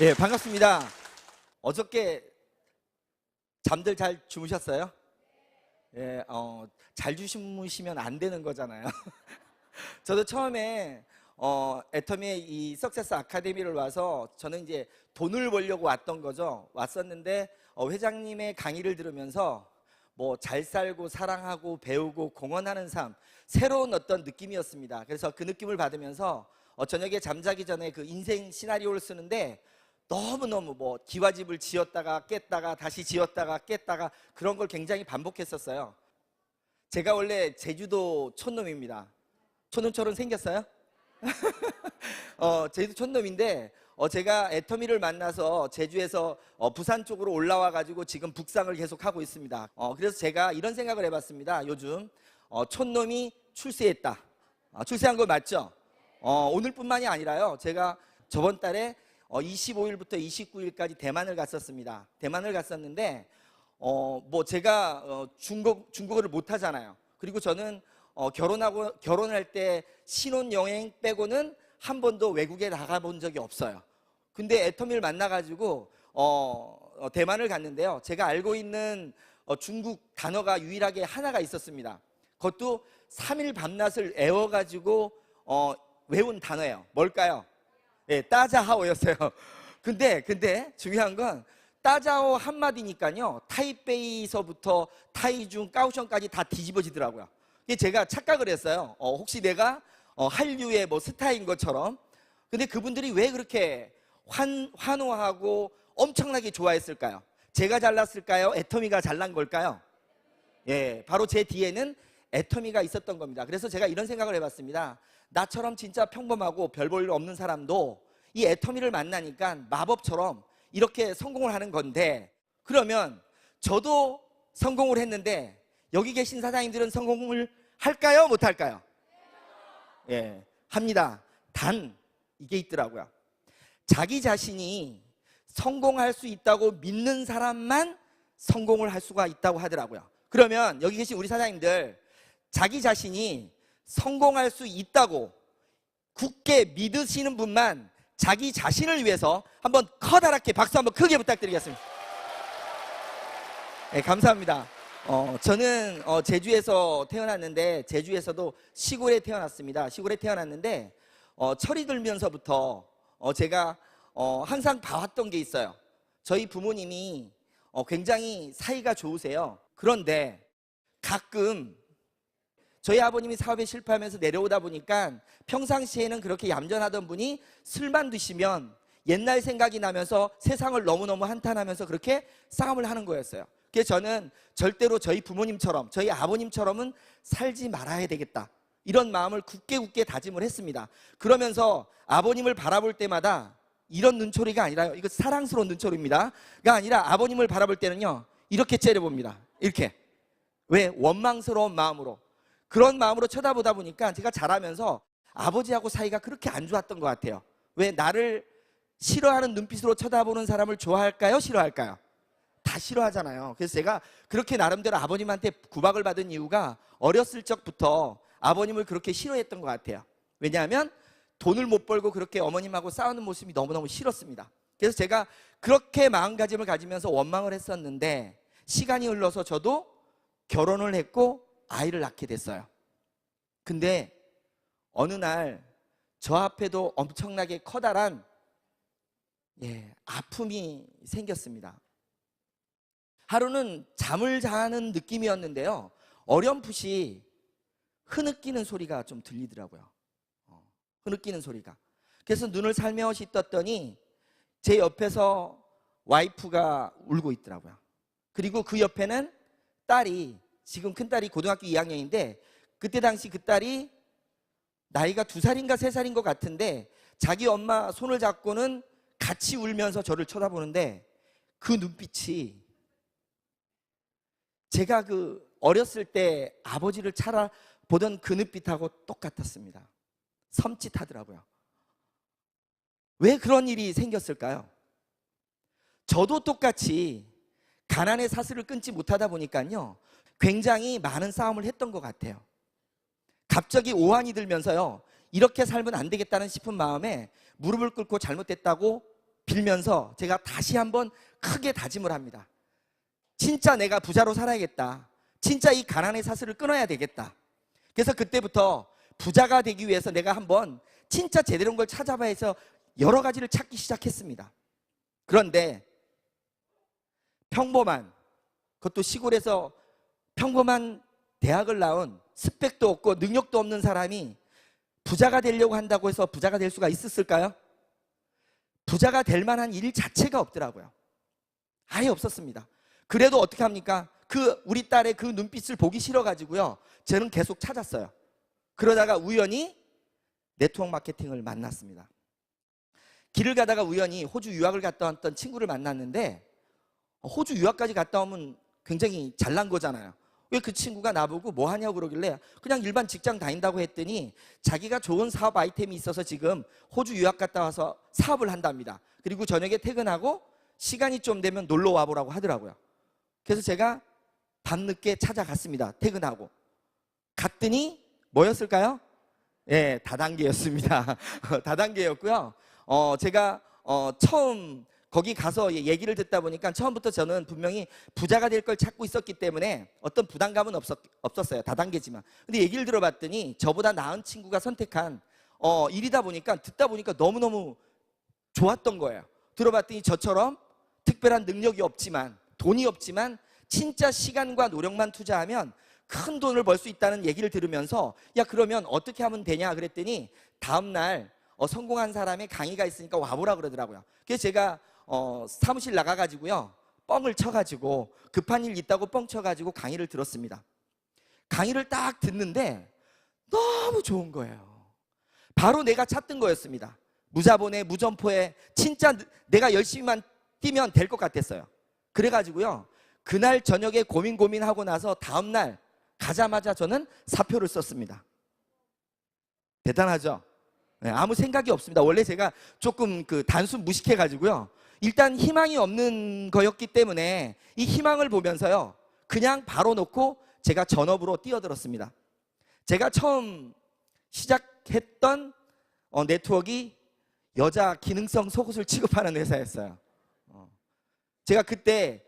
예, 반갑습니다. 어저께 잠들 잘 주무셨어요? 예, 잘 주무시면 안 되는 거잖아요. 저도 처음에 애터미의 이 석세스 아카데미를 와서 저는 이제 돈을 벌려고 왔던 거죠. 왔었는데 회장님의 강의를 들으면서 뭐 잘 살고 사랑하고 배우고 공헌하는 삶, 새로운 어떤 느낌이었습니다. 그래서 그 느낌을 받으면서 저녁에 잠자기 전에 그 인생 시나리오를 쓰는데 너무너무 뭐 기와집을 지었다가 깼다가 다시 지었다가 깼다가 그런 걸 굉장히 반복했었어요. 제가 원래 제주도 촌놈입니다. 촌놈처럼 생겼어요? 제주도 촌놈인데 제가 애터미를 만나서 제주에서 부산 쪽으로 올라와 가지고 지금 북상을 계속 하고 있습니다. 그래서 제가 이런 생각을 해봤습니다. 요즘 촌놈이 출세했다. 출세한 거 맞죠? 오늘뿐만이 아니라요. 제가 저번 달에 25일부터 29일까지 대만을 갔었습니다. 대만을 갔었는데 뭐 제가 중국어를 못 하잖아요. 그리고 저는 결혼할 때 신혼여행 빼고는 한 번도 외국에 나가본 적이 없어요. 근데 애터미를 만나가지고 대만을 갔는데요. 제가 알고 있는 중국 단어가 유일하게 하나가 있었습니다. 그것도 3일 밤낮을 애워가지고 외운 단어예요. 뭘까요? 네, 따자하오였어요. 근데 중요한 건 따자오 한마디니까요. 타이베이서부터 타이중, 까오션까지 다 뒤집어지더라고요. 제가 착각을 했어요. 혹시 내가 한류의 뭐 스타인 것처럼. 근데 그분들이 왜 그렇게 환호하고 엄청나게 좋아했을까요? 제가 잘났을까요? 애터미가 잘난 걸까요? 예, 바로 제 뒤에는 애터미가 있었던 겁니다. 그래서 제가 이런 생각을 해봤습니다. 나처럼 진짜 평범하고 별 볼 일 없는 사람도 이 애터미를 만나니까 마법처럼 이렇게 성공을 하는 건데, 그러면 저도 성공을 했는데 여기 계신 사장님들은 성공을 할까요? 못 할까요? 예, 합니다. 단 이게 있더라고요. 자기 자신이 성공할 수 있다고 믿는 사람만 성공을 할 수가 있다고 하더라고요. 그러면 여기 계신 우리 사장님들, 자기 자신이 성공할 수 있다고 굳게 믿으시는 분만 자기 자신을 위해서 한번 커다랗게 박수 한번 크게 부탁드리겠습니다. 네, 감사합니다. 저는 제주에서 태어났는데 제주에서도 시골에 태어났습니다. 시골에 태어났는데 철이 들면서부터 제가 항상 봐왔던 게 있어요. 저희 부모님이 굉장히 사이가 좋으세요. 그런데 가끔 저희 아버님이 사업에 실패하면서 내려오다 보니까 평상시에는 그렇게 얌전하던 분이 술만 드시면 옛날 생각이 나면서 세상을 너무너무 한탄하면서 그렇게 싸움을 하는 거였어요. 그래서 저는 절대로 저희 부모님처럼 저희 아버님처럼은 살지 말아야 되겠다, 이런 마음을 굳게 다짐을 했습니다. 그러면서 아버님을 바라볼 때마다 이런 눈초리가 아니라요, 이거 사랑스러운 눈초리입니다 가 아니라 아버님을 바라볼 때는요 이렇게 째려봅니다. 이렇게. 왜? 원망스러운 마음으로. 그런 마음으로 쳐다보다 보니까 제가 자라면서 아버지하고 사이가 그렇게 안 좋았던 것 같아요. 왜? 나를 싫어하는 눈빛으로 쳐다보는 사람을 좋아할까요? 싫어할까요? 다 싫어하잖아요. 그래서 제가 그렇게 나름대로 아버님한테 구박을 받은 이유가 어렸을 적부터 아버님을 그렇게 싫어했던 것 같아요. 왜냐하면 돈을 못 벌고 그렇게 어머님하고 싸우는 모습이 너무너무 싫었습니다. 그래서 제가 그렇게 마음가짐을 가지면서 원망을 했었는데, 시간이 흘러서 저도 결혼을 했고 아이를 낳게 됐어요. 근데 어느 날 저 앞에도 엄청나게 커다란 아픔이 생겼습니다. 하루는 잠을 자는 느낌이었는데요, 어렴풋이 흐느끼는 소리가 좀 들리더라고요. 흐느끼는 소리가. 그래서 눈을 살며시 떴더니 제 옆에서 와이프가 울고 있더라고요. 그리고 그 옆에는 딸이, 지금 큰딸이 고등학교 2학년인데 그때 당시 그 딸이 나이가 2살인가 3살인 것 같은데 자기 엄마 손을 잡고는 같이 울면서 저를 쳐다보는데 그 눈빛이 제가 그 어렸을 때 아버지를 보던 그 눈빛하고 똑같았습니다. 섬찟하더라고요. 왜 그런 일이 생겼을까요? 저도 똑같이 가난의 사슬을 끊지 못하다 보니까요 굉장히 많은 싸움을 했던 것 같아요. 갑자기 오한이 들면서요, 이렇게 살면 안 되겠다는 싶은 마음에 무릎을 꿇고 잘못됐다고 빌면서 제가 다시 한번 크게 다짐을 합니다. 진짜 내가 부자로 살아야겠다. 진짜 이 가난의 사슬을 끊어야 되겠다. 그래서 그때부터 부자가 되기 위해서 내가 한번 진짜 제대로 된 걸 찾아봐야 해서 여러 가지를 찾기 시작했습니다. 그런데 평범한, 그것도 시골에서 평범한 대학을 나온 스펙도 없고 능력도 없는 사람이 부자가 되려고 한다고 해서 부자가 될 수가 있었을까요? 부자가 될 만한 일 자체가 없더라고요. 아예 없었습니다. 그래도 어떻게 합니까? 우리 딸의 그 눈빛을 보기 싫어가지고요, 저는 계속 찾았어요. 그러다가 우연히 네트워크 마케팅을 만났습니다. 길을 가다가 우연히 호주 유학을 갔다 왔던 친구를 만났는데, 호주 유학까지 갔다 오면 굉장히 잘난 거잖아요. 왜 그 친구가 나보고 뭐 하냐고 그러길래 그냥 일반 직장 다닌다고 했더니 자기가 좋은 사업 아이템이 있어서 지금 호주 유학 갔다 와서 사업을 한답니다. 그리고 저녁에 퇴근하고 시간이 좀 되면 놀러 와보라고 하더라고요. 그래서 제가 밤늦게 찾아갔습니다. 퇴근하고 갔더니 뭐였을까요? 예, 다단계였습니다. 다단계였고요. 제가 처음 거기 가서 얘기를 듣다 보니까 처음부터 저는 분명히 부자가 될 걸 찾고 있었기 때문에 어떤 부담감은 없었어요. 다단계지만. 근데 얘기를 들어봤더니 저보다 나은 친구가 선택한 일이다 보니까, 듣다 보니까 너무너무 좋았던 거예요. 들어봤더니 저처럼 특별한 능력이 없지만, 돈이 없지만 진짜 시간과 노력만 투자하면 큰 돈을 벌 수 있다는 얘기를 들으면서, 야, 그러면 어떻게 하면 되냐 그랬더니 다음날 성공한 사람의 강의가 있으니까 와보라 그러더라고요. 그래서 제가 사무실 나가가지고요, 뻥을 쳐가지고, 급한 일 있다고 뻥 쳐가지고 강의를 들었습니다. 강의를 딱 듣는데 너무 좋은 거예요. 바로 내가 찾던 거였습니다. 무자본에 무점포에 진짜 내가 열심히만 뛰면 될 것 같았어요. 그래가지고요, 그날 저녁에 고민하고 나서 다음날 가자마자 저는 사표를 썼습니다. 대단하죠? 네, 아무 생각이 없습니다. 원래 제가 조금 단순 무식해가지고요, 일단 희망이 없는 거였기 때문에 이 희망을 보면서요, 그냥 바로 놓고 제가 전업으로 뛰어들었습니다. 제가 처음 시작했던 네트워크가 여자 기능성 속옷을 취급하는 회사였어요. 제가 그때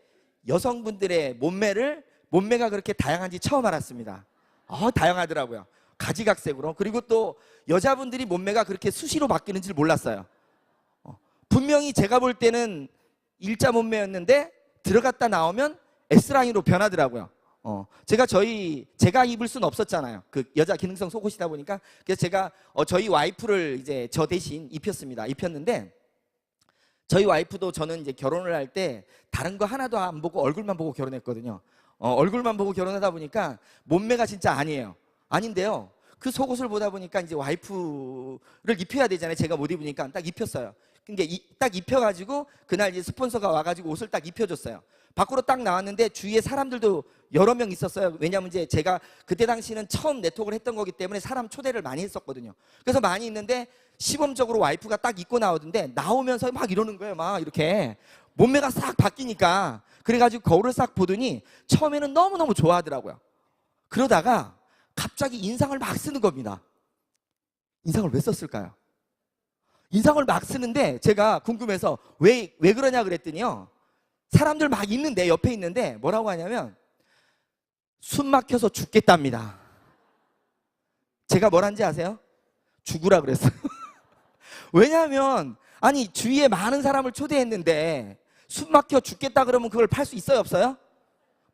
여성분들의 몸매가 그렇게 다양한지 처음 알았습니다. 다양하더라고요. 가지각색으로. 그리고 또 여자분들이 몸매가 그렇게 수시로 바뀌는 줄 몰랐어요. 분명히 제가 볼 때는 일자 몸매였는데 들어갔다 나오면 S라인으로 변하더라고요. 제가 입을 수는 없었잖아요. 그 여자 기능성 속옷이다 보니까. 그래서 제가 저희 와이프를 이제 저 대신 입혔는데, 저희 와이프도 저는 이제 결혼을 할 때 다른 거 하나도 안 보고 얼굴만 보고 결혼했거든요. 얼굴만 보고 결혼하다 보니까 몸매가 진짜 아닌데요. 그 속옷을 보다 보니까 이제 와이프를 입혀야 되잖아요. 제가 못 입으니까 딱 입혔어요. 근데 딱 입혀가지고 그날 이제 스폰서가 와가지고 옷을 딱 입혀줬어요. 밖으로 딱 나왔는데 주위에 사람들도 여러 명 있었어요. 왜냐하면 이제 제가 그때 당시는 처음 네트워크를 했던 거기 때문에 사람 초대를 많이 했었거든요. 그래서 많이 있는데 시범적으로 와이프가 딱 입고 나오던데, 나오면서 막 이러는 거예요. 막 이렇게 몸매가 싹 바뀌니까. 그래가지고 거울을 싹 보더니 처음에는 너무너무 좋아하더라고요. 그러다가 갑자기 인상을 막 쓰는 겁니다. 인상을 왜 썼을까요? 인상을 막 쓰는데 제가 궁금해서 왜 그러냐 그랬더니요, 사람들 막 있는데, 옆에 있는데 뭐라고 하냐면 숨 막혀서 죽겠답니다. 제가 뭐란지 아세요? 죽으라 그랬어요. 왜냐하면 아니 주위에 많은 사람을 초대했는데 숨 막혀 죽겠다 그러면 그걸 팔 수 있어요, 없어요?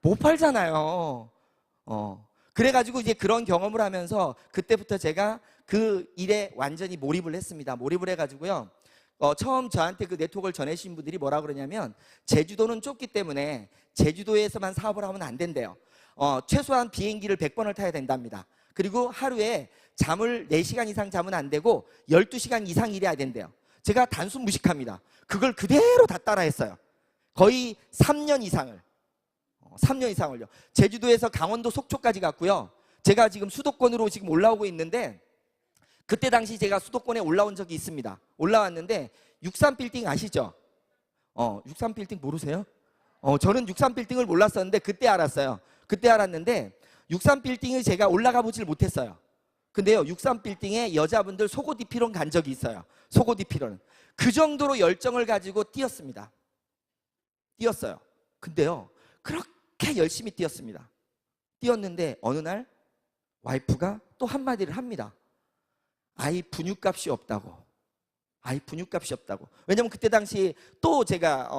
못 팔잖아요. 그래가지고 이제 그런 경험을 하면서 그때부터 제가 그 일에 완전히 몰입을 했습니다. 몰입을 해가지고요, 처음 저한테 그 네트워크를 전해주신 분들이 뭐라 그러냐면, 제주도는 좁기 때문에 제주도에서만 사업을 하면 안 된대요. 최소한 비행기를 100번을 타야 된답니다. 그리고 하루에 잠을 4시간 이상 자면 안 되고 12시간 이상 일해야 된대요. 제가 단순 무식합니다. 그걸 그대로 다 따라했어요. 거의 3년 이상을요. 제주도에서 강원도 속초까지 갔고요. 제가 지금 수도권으로 지금 올라오고 있는데, 그때 당시 제가 수도권에 올라온 적이 있습니다. 올라왔는데 63빌딩 아시죠? 63빌딩 모르세요? 저는 63빌딩을 몰랐었는데 그때 알았어요. 그때 알았는데 63빌딩을 제가 올라가 보질 못했어요. 근데요, 63빌딩에 여자분들 속옷 입히러 간 적이 있어요. 속옷 입히러는. 그 정도로 열정을 가지고 뛰었습니다. 뛰었어요. 근데요, 그렇게 열심히 뛰었습니다. 뛰었는데 어느 날 와이프가 또 한마디를 합니다. 아이 분유값이 없다고. 아이 분유값이 없다고. 왜냐면 그때 당시 또 제가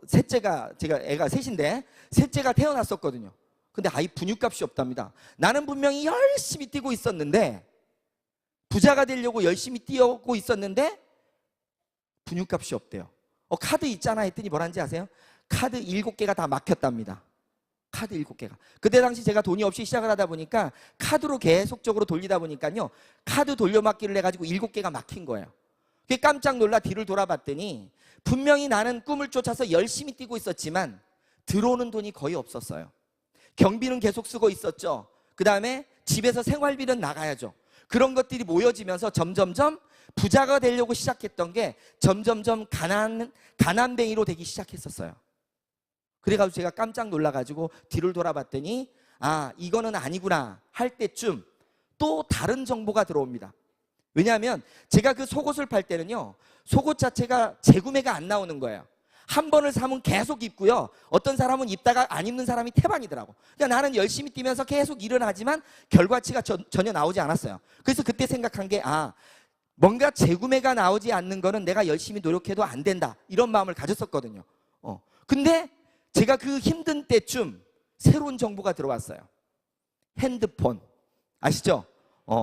셋째가, 제가 애가 셋인데 셋째가 태어났었거든요. 근데 아이 분유값이 없답니다. 나는 분명히 열심히 뛰고 있었는데, 부자가 되려고 열심히 뛰고 있었는데 분유값이 없대요. 카드 있잖아 했더니 뭐라는지 아세요? 카드 7개가 다 막혔답니다. 카드 7개가. 그때 당시 제가 돈이 없이 시작을 하다 보니까 카드로 계속적으로 돌리다 보니까요, 카드 돌려막기를 해가지고 7개가 막힌 거예요. 그게 깜짝 놀라 뒤를 돌아봤더니 분명히 나는 꿈을 쫓아서 열심히 뛰고 있었지만 들어오는 돈이 거의 없었어요. 경비는 계속 쓰고 있었죠. 그 다음에 집에서 생활비는 나가야죠. 그런 것들이 모여지면서 점점점 부자가 되려고 시작했던 게 점점점 가난뱅이로 되기 시작했었어요. 그래가지고 제가 깜짝 놀라가지고 뒤를 돌아봤더니 아, 이거는 아니구나 할 때쯤 또 다른 정보가 들어옵니다. 왜냐하면 제가 그 속옷을 팔 때는요, 속옷 자체가 재구매가 안 나오는 거예요. 한 번을 사면 계속 입고요, 어떤 사람은 입다가 안 입는 사람이 태반이더라고. 그러니까 나는 열심히 뛰면서 계속 일은 하지만 결과치가 전혀 나오지 않았어요. 그래서 그때 생각한 게 뭔가 재구매가 나오지 않는 거는 내가 열심히 노력해도 안 된다, 이런 마음을 가졌었거든요. 근데 제가 그 힘든 때쯤 새로운 정보가 들어왔어요. 핸드폰 아시죠?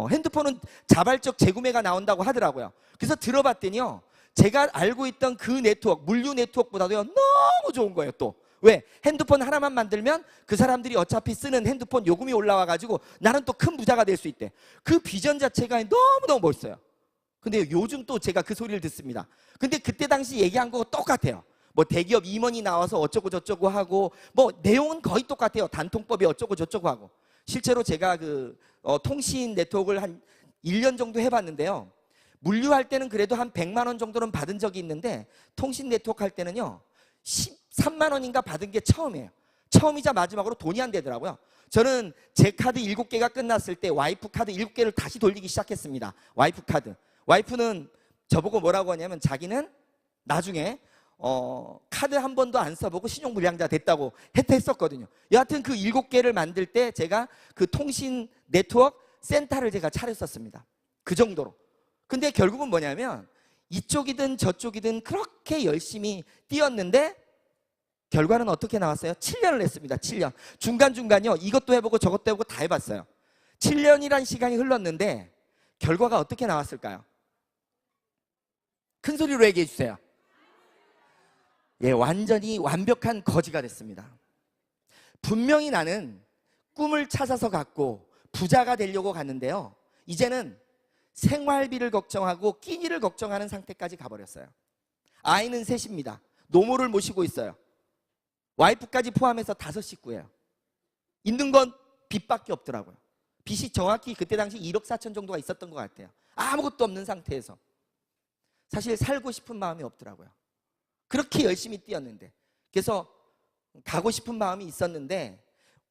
핸드폰은 자발적 재구매가 나온다고 하더라고요. 그래서 들어봤더니요, 제가 알고 있던 그 네트워크, 물류 네트워크보다도요 너무 좋은 거예요. 또 왜? 핸드폰 하나만 만들면 그 사람들이 어차피 쓰는 핸드폰 요금이 올라와가지고 나는 또 큰 부자가 될 수 있대. 그 비전 자체가 너무너무 멋있어요. 근데 요즘 또 제가 그 소리를 듣습니다. 근데 그때 당시 얘기한 거 똑같아요. 뭐 대기업 임원이 나와서 어쩌고 저쩌고 하고, 뭐 내용은 거의 똑같아요. 단통법이 어쩌고 저쩌고 하고. 실제로 제가 통신 네트워크를 한 1년 정도 해봤는데요, 물류할 때는 그래도 한 100만 원 정도는 받은 적이 있는데 통신 네트워크 할 때는요 13만 원인가 받은 게 처음이에요. 처음이자 마지막으로 돈이 안 되더라고요. 저는 제 카드 7개가 끝났을 때 와이프 카드 7개를 다시 돌리기 시작했습니다. 와이프 카드. 와이프는 저보고 뭐라고 하냐면 자기는 나중에 카드 한 번도 안 써보고 신용불량자 됐다고 했었거든요. 여하튼 그 7개를 만들 때 제가 그 통신 네트워크 센터를 제가 차렸었습니다. 그 정도로. 근데 결국은 뭐냐면 이쪽이든 저쪽이든 그렇게 열심히 뛰었는데 결과는 어떻게 나왔어요? 7년을 했습니다. 7년. 중간중간요 이것도 해보고 저것도 해보고 다 해봤어요. 7년이란 시간이 흘렀는데 결과가 어떻게 나왔을까요? 큰 소리로 얘기해 주세요. 예, 완전히 완벽한 거지가 됐습니다. 분명히 나는 꿈을 찾아서 갔고 부자가 되려고 갔는데요, 이제는 생활비를 걱정하고 끼니를 걱정하는 상태까지 가버렸어요. 아이는 셋입니다. 노모를 모시고 있어요. 와이프까지 포함해서 5식구예요. 있는 건 빚밖에 없더라고요. 빚이 정확히 그때 당시 1억 4천 정도가 있었던 것 같아요. 아무것도 없는 상태에서 사실 살고 싶은 마음이 없더라고요. 그렇게 열심히 뛰었는데. 그래서 가고 싶은 마음이 있었는데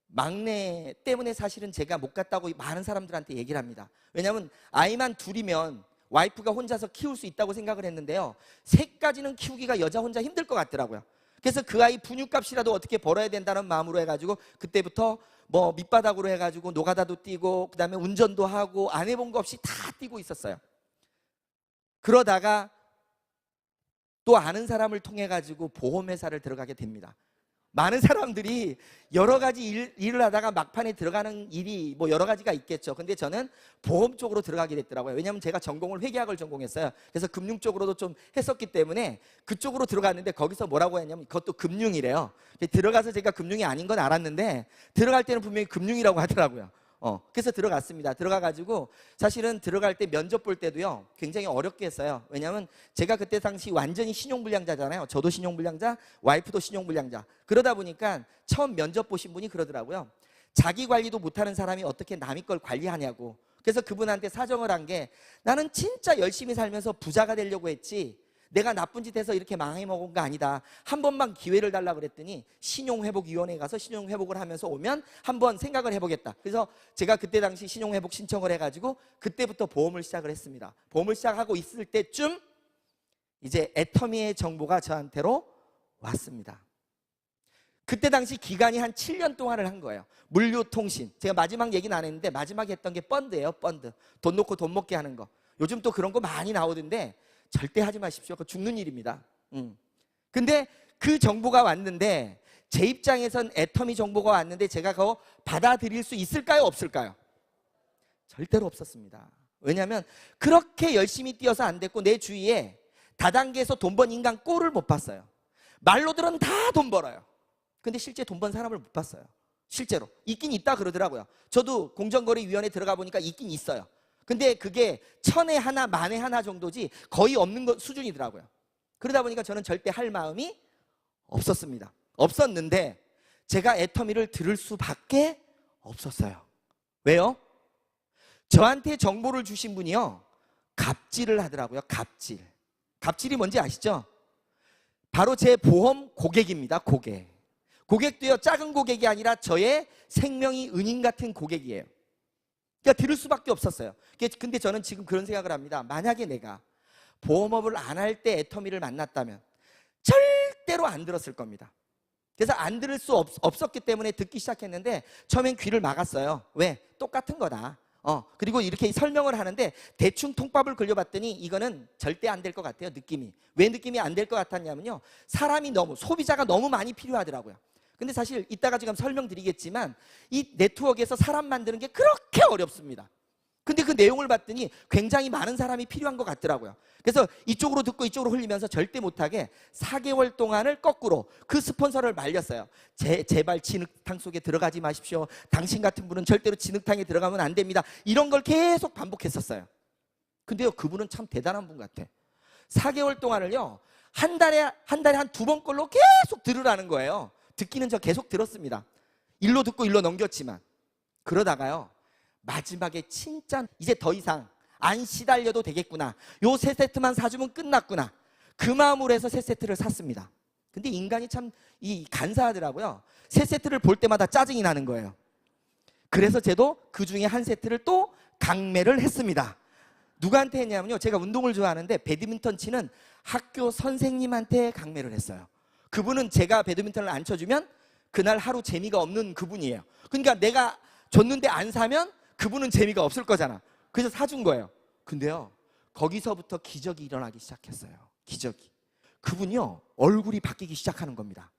막내 때문에 사실은 제가 못 갔다고 많은 사람들한테 얘기를 합니다. 왜냐하면 아이만 둘이면 와이프가 혼자서 키울 수 있다고 생각을 했는데요, 3까지는 키우기가 여자 혼자 힘들 것 같더라고요. 그래서 그 아이 분유값이라도 어떻게 벌어야 된다는 마음으로 해가지고 그때부터 뭐 밑바닥으로 해가지고 노가다도 뛰고 그 다음에 운전도 하고 안 해본 거 없이 다 뛰고 있었어요. 그러다가 또 아는 사람을 통해 가지고 보험회사를 들어가게 됩니다. 많은 사람들이 여러 가지 일을 하다가 막판에 들어가는 일이 뭐 여러 가지가 있겠죠. 근데 저는 보험 쪽으로 들어가게 됐더라고요. 왜냐하면 제가 전공을 회계학을 전공했어요. 그래서 금융 쪽으로도 좀 했었기 때문에 그쪽으로 들어갔는데 거기서 뭐라고 했냐면 그것도 금융이래요. 들어가서 제가 금융이 아닌 건 알았는데 들어갈 때는 분명히 금융이라고 하더라고요. 그래서 들어갔습니다. 들어가가지고 사실은 들어갈 때 면접 볼 때도요 굉장히 어렵게 했어요. 왜냐하면 제가 그때 당시 완전히 신용불량자잖아요. 저도 신용불량자, 와이프도 신용불량자. 그러다 보니까 처음 면접 보신 분이 그러더라고요. 자기 관리도 못하는 사람이 어떻게 남의 걸 관리하냐고. 그래서 그분한테 사정을 한 게 나는 진짜 열심히 살면서 부자가 되려고 했지 내가 나쁜 짓 해서 이렇게 망해먹은 거 아니다. 한 번만 기회를 달라 그랬더니 신용회복위원회에 가서 신용회복을 하면서 오면 한번 생각을 해보겠다. 그래서 제가 그때 당시 신용회복 신청을 해가지고 그때부터 보험을 시작을 했습니다. 보험을 시작하고 있을 때쯤 이제 애터미의 정보가 저한테로 왔습니다. 그때 당시 기간이 한 7년 동안을 한 거예요. 물류통신. 제가 마지막 얘기는 안 했는데 마지막에 했던 게 펀드예요. 펀드. 돈 놓고 돈 먹게 하는 거. 요즘 또 그런 거 많이 나오던데 절대 하지 마십시오. 그거 죽는 일입니다. 근데 그 정보가 왔는데 제 입장에선 애터미 정보가 왔는데 제가 그거 받아들일 수 있을까요? 없을까요? 절대로 없었습니다. 왜냐하면 그렇게 열심히 뛰어서 안 됐고 내 주위에 다단계에서 돈 번 인간 꼴을 못 봤어요. 말로들은 다 돈 벌어요. 근데 실제 돈 번 사람을 못 봤어요. 실제로 있긴 있다 그러더라고요. 저도 공정거래위원회 들어가 보니까 있긴 있어요. 근데 그게 1000에 하나, 만에 하나 정도지 거의 없는 수준이더라고요. 그러다 보니까 저는 절대 할 마음이 없었습니다. 없었는데 제가 애터미를 들을 수밖에 없었어요. 왜요? 저한테 정보를 주신 분이요, 갑질을 하더라고요. 갑질. 갑질이 뭔지 아시죠? 바로 제 보험 고객입니다. 고객도요, 작은 고객이 아니라 저의 생명이 은인 같은 고객이에요. 그러니까 들을 수밖에 없었어요. 근데 저는 지금 그런 생각을 합니다. 만약에 내가 보험업을 안 할 때 애터미를 만났다면 절대로 안 들었을 겁니다. 그래서 안 들을 수 없었기 때문에 듣기 시작했는데 처음엔 귀를 막았어요. 왜? 똑같은 거다. 그리고 이렇게 설명을 하는데 대충 통밥을 걸려봤더니 이거는 절대 안 될 것 같아요. 느낌이. 왜 느낌이 안 될 것 같았냐면요, 사람이 소비자가 너무 많이 필요하더라고요. 근데 사실 이따가 지금 설명드리겠지만 이 네트워크에서 사람 만드는 게 그렇게 어렵습니다. 근데 그 내용을 봤더니 굉장히 많은 사람이 필요한 것 같더라고요. 그래서 이쪽으로 듣고 이쪽으로 흘리면서 절대 못하게 4개월 동안을 거꾸로 그 스폰서를 말렸어요. 제발 진흙탕 속에 들어가지 마십시오. 당신 같은 분은 절대로 진흙탕에 들어가면 안 됩니다. 이런 걸 계속 반복했었어요. 근데요, 그분은 참 대단한 분 같아. 4개월 동안을요, 한 달에 한 2번 꼴로 계속 들으라는 거예요. 듣기는 저 계속 들었습니다. 일로 듣고 일로 넘겼지만. 그러다가요, 마지막에 진짜 이제 더 이상 안 시달려도 되겠구나, 요 3세트만 사주면 끝났구나, 그 마음으로 해서 3세트를 샀습니다. 근데 인간이 참 간사하더라고요. 3세트를 볼 때마다 짜증이 나는 거예요. 그래서 저도 그 중에 한 세트를 또 강매를 했습니다. 누구한테 했냐면요, 제가 운동을 좋아하는데 배드민턴 치는 학교 선생님한테 강매를 했어요. 그분은 제가 배드민턴을 안 쳐주면 그날 하루 재미가 없는 그분이에요. 그러니까 내가 줬는데 안 사면 그분은 재미가 없을 거잖아. 그래서 사준 거예요. 근데요, 거기서부터 기적이 일어나기 시작했어요. 기적이. 그분이요, 얼굴이 바뀌기 시작하는 겁니다.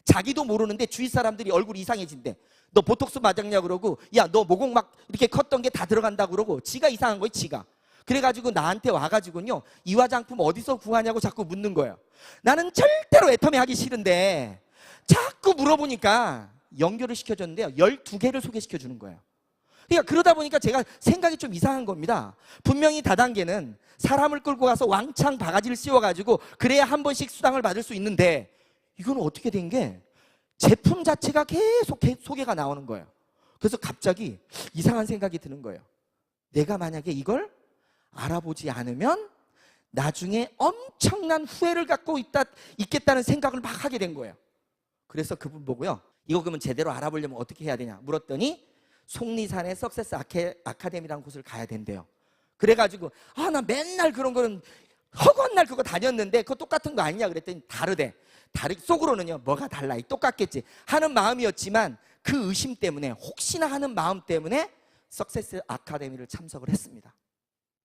자기도 모르는데 주위 사람들이 얼굴이 이상해진대. 너 보톡스 맞았냐 그러고, 야, 너 모공 막 이렇게 컸던 게 다 들어간다 그러고, 지가 이상한 거예요, 지가. 그래가지고 나한테 와가지고요, 이 화장품 어디서 구하냐고 자꾸 묻는 거예요. 나는 절대로 애터미 하기 싫은데 자꾸 물어보니까 연결을 시켜줬는데요, 12개를 소개시켜주는 거예요. 그러니까 그러다 보니까 제가 생각이 좀 이상한 겁니다. 분명히 다단계는 사람을 끌고 가서 왕창 바가지를 씌워가지고 그래야 한 번씩 수당을 받을 수 있는데, 이건 어떻게 된 게 제품 자체가 계속 소개가 나오는 거예요. 그래서 갑자기 이상한 생각이 드는 거예요. 내가 만약에 이걸 알아보지 않으면 나중에 엄청난 후회를 갖고 있겠다는 생각을 막 하게 된 거예요. 그래서 그분 보고요, 이거 그러면 제대로 알아보려면 어떻게 해야 되냐 물었더니 속리산의 석세스 아카데미라는 곳을 가야 된대요. 그래가지고 나 맨날 그런 거는 허구한 날 그거 다녔는데 그거 똑같은 거 아니냐 그랬더니 다르대. 속으로는요, 뭐가 달라, 똑같겠지 하는 마음이었지만 그 의심 때문에, 혹시나 하는 마음 때문에 석세스 아카데미를 참석을 했습니다.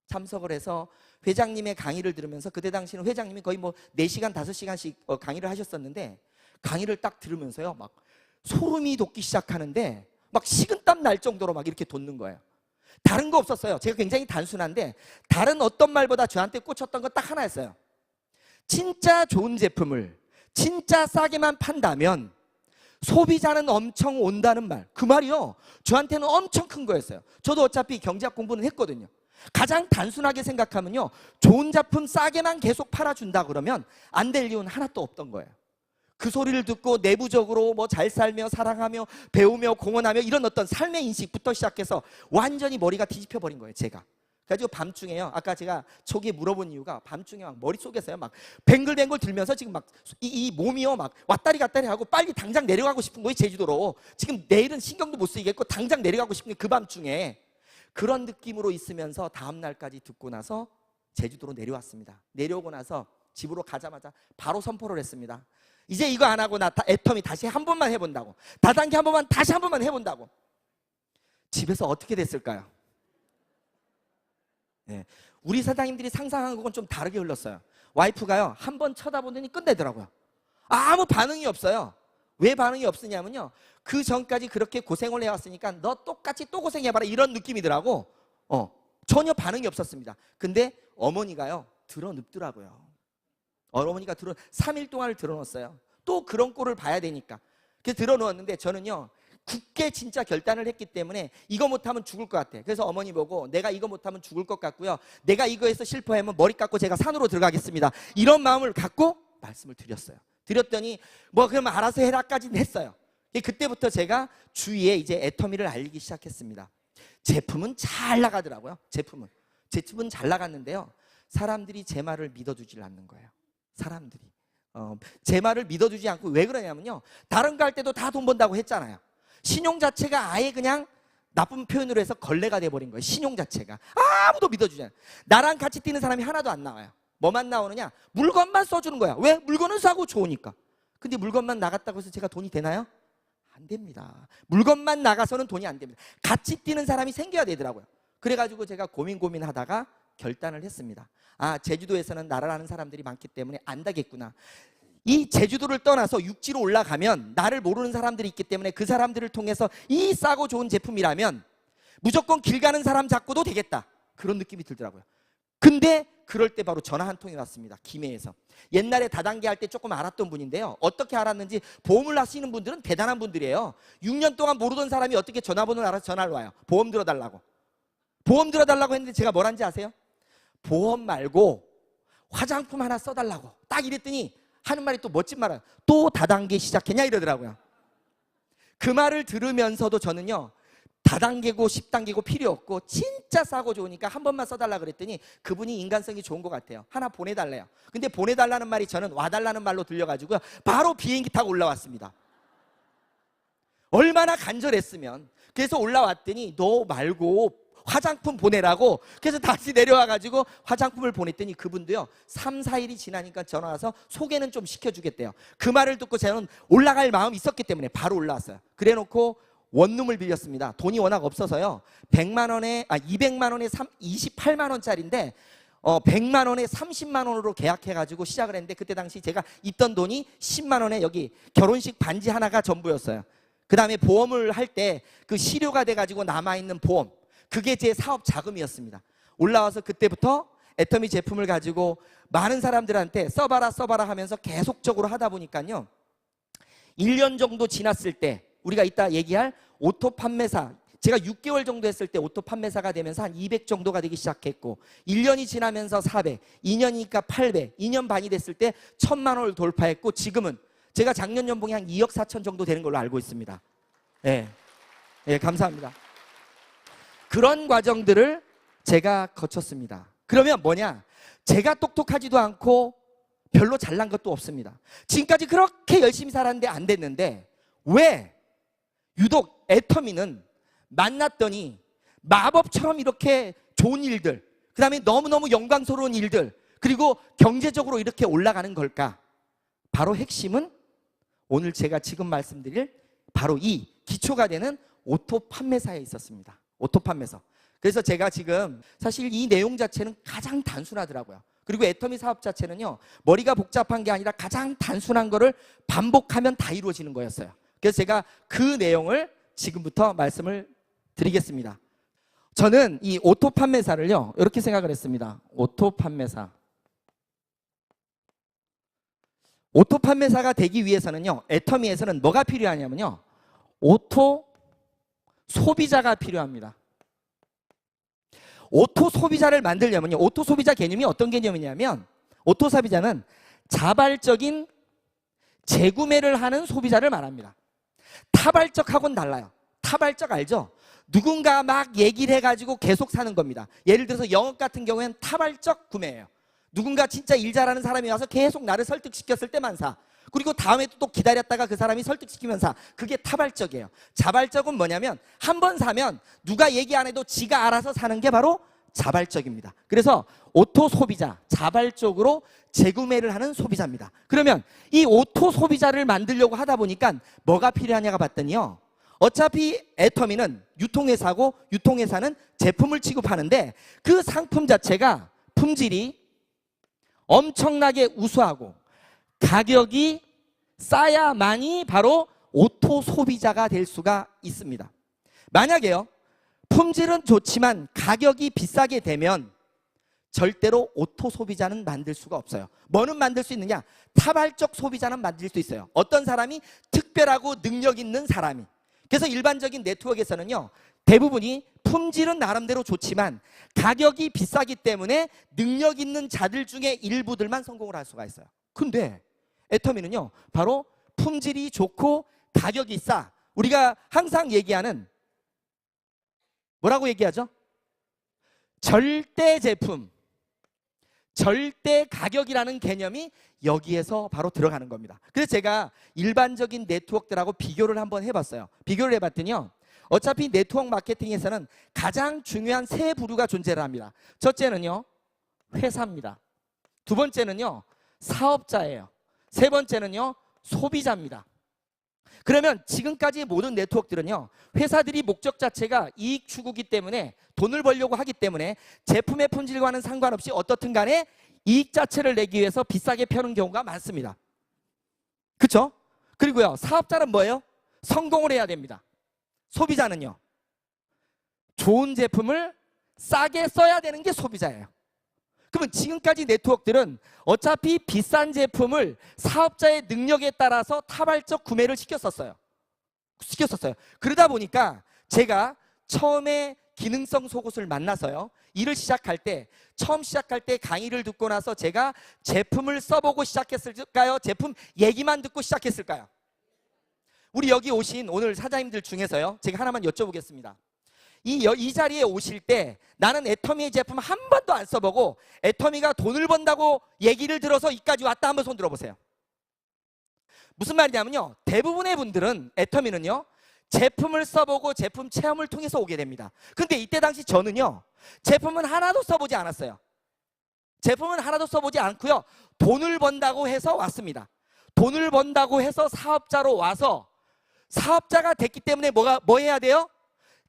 참석을 해서 회장님의 강의를 들으면서, 그때 당시는 회장님이 거의 4시간 5시간씩 강의를 하셨었는데, 강의를 딱 들으면서요, 막 소름이 돋기 시작하는데 막 식은땀 날 정도로 막 이렇게 돋는 거예요. 다른 거 없었어요. 제가 굉장히 단순한데 다른 어떤 말보다 저한테 꽂혔던 건 딱 하나였어요. 진짜 좋은 제품을 진짜 싸게만 판다면 소비자는 엄청 온다는 말. 그 말이요, 저한테는 엄청 큰 거였어요. 저도 어차피 경제학 공부는 했거든요. 가장 단순하게 생각하면요, 좋은 제품 싸게만 계속 팔아준다 그러면 안 될 이유는 하나도 없던 거예요. 그 소리를 듣고 내부적으로 잘 살며 사랑하며 배우며 공헌하며 이런 어떤 삶의 인식부터 시작해서 완전히 머리가 뒤집혀 버린 거예요, 제가. 그래가지고 밤중에요. 아까 제가 초기에 물어본 이유가 밤중에 막 머릿속에서요. 막 뱅글뱅글 들면서 지금 막 이 몸이요. 막 왔다리 갔다리 하고 빨리 당장 내려가고 싶은 거예요. 제주도로. 지금 내일은 신경도 못 쓰겠고 당장 내려가고 싶은 게 그 밤중에. 그런 느낌으로 있으면서 다음 날까지 듣고 나서 제주도로 내려왔습니다. 내려오고 나서 집으로 가자마자 바로 선포를 했습니다. 이제 이거 안 하고 나 애터미 다시 한 번만 해본다고. 다단계 한 번만 다시 한 번만 해본다고. 집에서 어떻게 됐을까요? 네. 우리 사장님들이 상상한 것은 좀 다르게 흘렀어요. 와이프가요, 한 번 쳐다보더니 끝내더라고요. 아무 반응이 없어요. 왜 반응이 없으냐면요, 그 전까지 그렇게 고생을 해왔으니까 너 똑같이 또 고생해봐라 이런 느낌이더라고. 전혀 반응이 없었습니다. 근데 어머니가요 드러눕더라고요. 어머니가 3일 동안을 드러놓았어요. 또 그런 꼴을 봐야 되니까. 그래서 드러누웠는데 저는요 굳게 진짜 결단을 했기 때문에 이거 못하면 죽을 것 같아. 그래서 어머니 보고 내가 이거 못하면 죽을 것 같고요, 내가 이거에서 실패하면 머리 깎고 제가 산으로 들어가겠습니다, 이런 마음을 갖고 말씀을 드렸어요. 드렸더니 뭐 그러면 알아서 해라까지는 했어요. 그때부터 제가 주위에 이제 애터미를 알리기 시작했습니다. 제품은 잘 나가더라고요. 제품은 잘 나갔는데요, 사람들이 제 말을 믿어주질 않는 거예요. 사람들이 제 말을 믿어주지 않고, 왜 그러냐면요, 다른 거 할 때도 다 돈 번다고 했잖아요. 신용 자체가 아예 그냥 나쁜 표현으로 해서 걸레가 돼버린 거예요. 신용 자체가 아무도 믿어주지 않아요. 나랑 같이 뛰는 사람이 하나도 안 나와요. 뭐만 나오느냐, 물건만 써주는 거야. 왜? 물건은 싸고 좋으니까. 근데 물건만 나갔다고 해서 제가 돈이 되나요? 안 됩니다. 물건만 나가서는 돈이 안 됩니다. 같이 뛰는 사람이 생겨야 되더라고요. 그래가지고 제가 고민하다가 결단을 했습니다. 아, 제주도에서는 나를 아는 사람들이 많기 때문에 안다겠구나. 이 제주도를 떠나서 육지로 올라가면 나를 모르는 사람들이 있기 때문에 그 사람들을 통해서 이 싸고 좋은 제품이라면 무조건 길 가는 사람 잡고도 되겠다, 그런 느낌이 들더라고요. 근데 그럴 때 바로 전화 한 통이 왔습니다. 김해에서. 옛날에 다단계 할 때 조금 알았던 분인데요, 어떻게 알았는지, 보험을 하시는 분들은 대단한 분들이에요. 6년 동안 모르던 사람이 어떻게 전화번호를 알아서 전화를 와요. 보험 들어달라고. 보험 들어달라고 했는데 제가 뭘 한지 아세요? 보험 말고 화장품 하나 써달라고 딱 이랬더니 하는 말이 또 멋진 말이에요. 또 다단계 시작했냐 이러더라고요. 그 말을 들으면서도 저는요, 다단계고 10단계고 필요 없고 진짜 싸고 좋으니까 한 번만 써달라 그랬더니 그분이 인간성이 좋은 것 같아요. 하나 보내달래요. 근데 보내달라는 말이 저는 와달라는 말로 들려가지고 바로 비행기 타고 올라왔습니다. 얼마나 간절했으면. 그래서 올라왔더니 너 말고 화장품 보내라고. 그래서 다시 내려와가지고 화장품을 보냈더니 그분도요 3, 4일이 지나니까 전화 와서 소개는 좀 시켜주겠대요. 그 말을 듣고 저는 올라갈 마음이 있었기 때문에 바로 올라왔어요. 그래놓고 원룸을 빌렸습니다. 돈이 워낙 없어서요, 200만 원에 28만 원짜리인데 100만 원에 30만 원으로 계약해가지고 시작을 했는데, 그때 당시 제가 있던 돈이 10만 원에 여기 결혼식 반지 하나가 전부였어요. 그 다음에 보험을 할 때 그 실효가 돼가지고 남아있는 보험, 그게 제 사업 자금이었습니다. 올라와서 그때부터 애터미 제품을 가지고 많은 사람들한테 써봐라 하면서 계속적으로 하다 보니까요, 1년 정도 지났을 때 우리가 이따 얘기할 오토 판매사, 제가 6개월 정도 했을 때 오토 판매사가 되면서 한 200 정도가 되기 시작했고, 1년이 지나면서 400, 2년이니까 800, 2년 반이 됐을 때 1000만 원을 돌파했고, 지금은 제가 작년 연봉이 한 2억 4천 정도 되는 걸로 알고 있습니다. 예, 감사합니다. 그런 과정들을 제가 거쳤습니다. 그러면 뭐냐? 제가 똑똑하지도 않고 별로 잘난 것도 없습니다. 지금까지 그렇게 열심히 살았는데 안 됐는데, 왜 유독 애터미는 만났더니 마법처럼 이렇게 좋은 일들, 그 다음에 너무너무 영광스러운 일들, 그리고 경제적으로 이렇게 올라가는 걸까? 바로 핵심은 오늘 제가 지금 말씀드릴 바로 이 기초가 되는 오토 판매사에 있었습니다. 오토 판매사. 그래서 제가 지금 사실 이 내용 자체는 가장 단순하더라고요. 그리고 애터미 사업 자체는요, 머리가 복잡한 게 아니라 가장 단순한 거를 반복하면 다 이루어지는 거였어요. 그래서 제가 그 내용을 지금부터 말씀을 드리겠습니다. 저는 이 오토 판매사를요 이렇게 생각을 했습니다. 오토 판매사가 되기 위해서는요, 애터미에서는 뭐가 필요하냐면요, 오토 소비자가 필요합니다. 오토 소비자를 만들려면요, 오토 소비자 개념이 어떤 개념이냐면, 오토 소비자는 자발적인 재구매를 하는 소비자를 말합니다. 타발적하고는 달라요. 타발적 알죠? 누군가 막 얘기를 해가지고 계속 사는 겁니다. 예를 들어서 영업 같은 경우에는 타발적 구매예요. 누군가 진짜 일 잘하는 사람이 와서 계속 나를 설득시켰을 때만 사. 그리고 다음에 또 기다렸다가 그 사람이 설득시키면 사. 그게 타발적이에요. 자발적은 뭐냐면 한 번 사면 누가 얘기 안 해도 지가 알아서 사는 게 바로 자발적입니다. 그래서 오토 소비자, 자발적으로 재구매를 하는 소비자입니다. 그러면 이 오토 소비자를 만들려고 하다 보니까 뭐가 필요하냐가 봤더니요, 어차피 애터미는 유통회사고 유통회사는 제품을 취급하는데 그 상품 자체가 품질이 엄청나게 우수하고 가격이 싸야만이 바로 오토 소비자가 될 수가 있습니다. 만약에요, 품질은 좋지만 가격이 비싸게 되면 절대로 오토 소비자는 만들 수가 없어요. 뭐는 만들 수 있느냐? 타발적 소비자는 만들 수 있어요. 어떤 사람이 특별하고 능력 있는 사람이. 그래서 일반적인 네트워크에서는요, 대부분이 품질은 나름대로 좋지만 가격이 비싸기 때문에 능력 있는 자들 중에 일부들만 성공을 할 수가 있어요. 근데 애터미는요, 바로 품질이 좋고 가격이 싸. 우리가 항상 얘기하는, 뭐라고 얘기하죠? 절대 제품, 절대 가격이라는 개념이 여기에서 바로 들어가는 겁니다. 그래서 제가 일반적인 네트워크들하고 비교를 한번 해봤어요. 비교를 해봤더니요, 어차피 네트워크 마케팅에서는 가장 중요한 세 부류가 존재를 합니다. 첫째는요, 회사입니다. 두 번째는요, 사업자예요. 세 번째는요, 소비자입니다. 그러면 지금까지 모든 네트워크들은요, 회사들이 목적 자체가 이익 추구기 때문에, 돈을 벌려고 하기 때문에 제품의 품질과는 상관없이 어떻든 간에 이익 자체를 내기 위해서 비싸게 펴는 경우가 많습니다. 그렇죠? 그리고요, 사업자는 뭐예요? 성공을 해야 됩니다. 소비자는요, 좋은 제품을 싸게 써야 되는 게 소비자예요. 그러면 지금까지 네트워크들은 어차피 비싼 제품을 사업자의 능력에 따라서 타발적 구매를 시켰었어요. 그러다 보니까 제가 처음에 기능성 속옷을 만나서요, 일을 시작할 때, 처음 시작할 때 강의를 듣고 나서 제가 제품을 써보고 시작했을까요? 제품 얘기만 듣고 시작했을까요? 우리 여기 오신 오늘 사장님들 중에서요, 제가 하나만 여쭤보겠습니다. 이 자리에 오실 때 나는 애터미의 제품 한 번도 안 써보고 애터미가 돈을 번다고 얘기를 들어서 이까지 왔다, 한번 손 들어보세요. 무슨 말이냐면요, 대부분의 분들은 애터미는요, 제품을 써보고 제품 체험을 통해서 오게 됩니다. 근데 이때 당시 저는요, 제품은 하나도 써보지 않았어요. 제품은 하나도 써보지 않고요, 돈을 번다고 해서 왔습니다. 돈을 번다고 해서 사업자로 와서 사업자가 됐기 때문에 뭐 해야 돼요?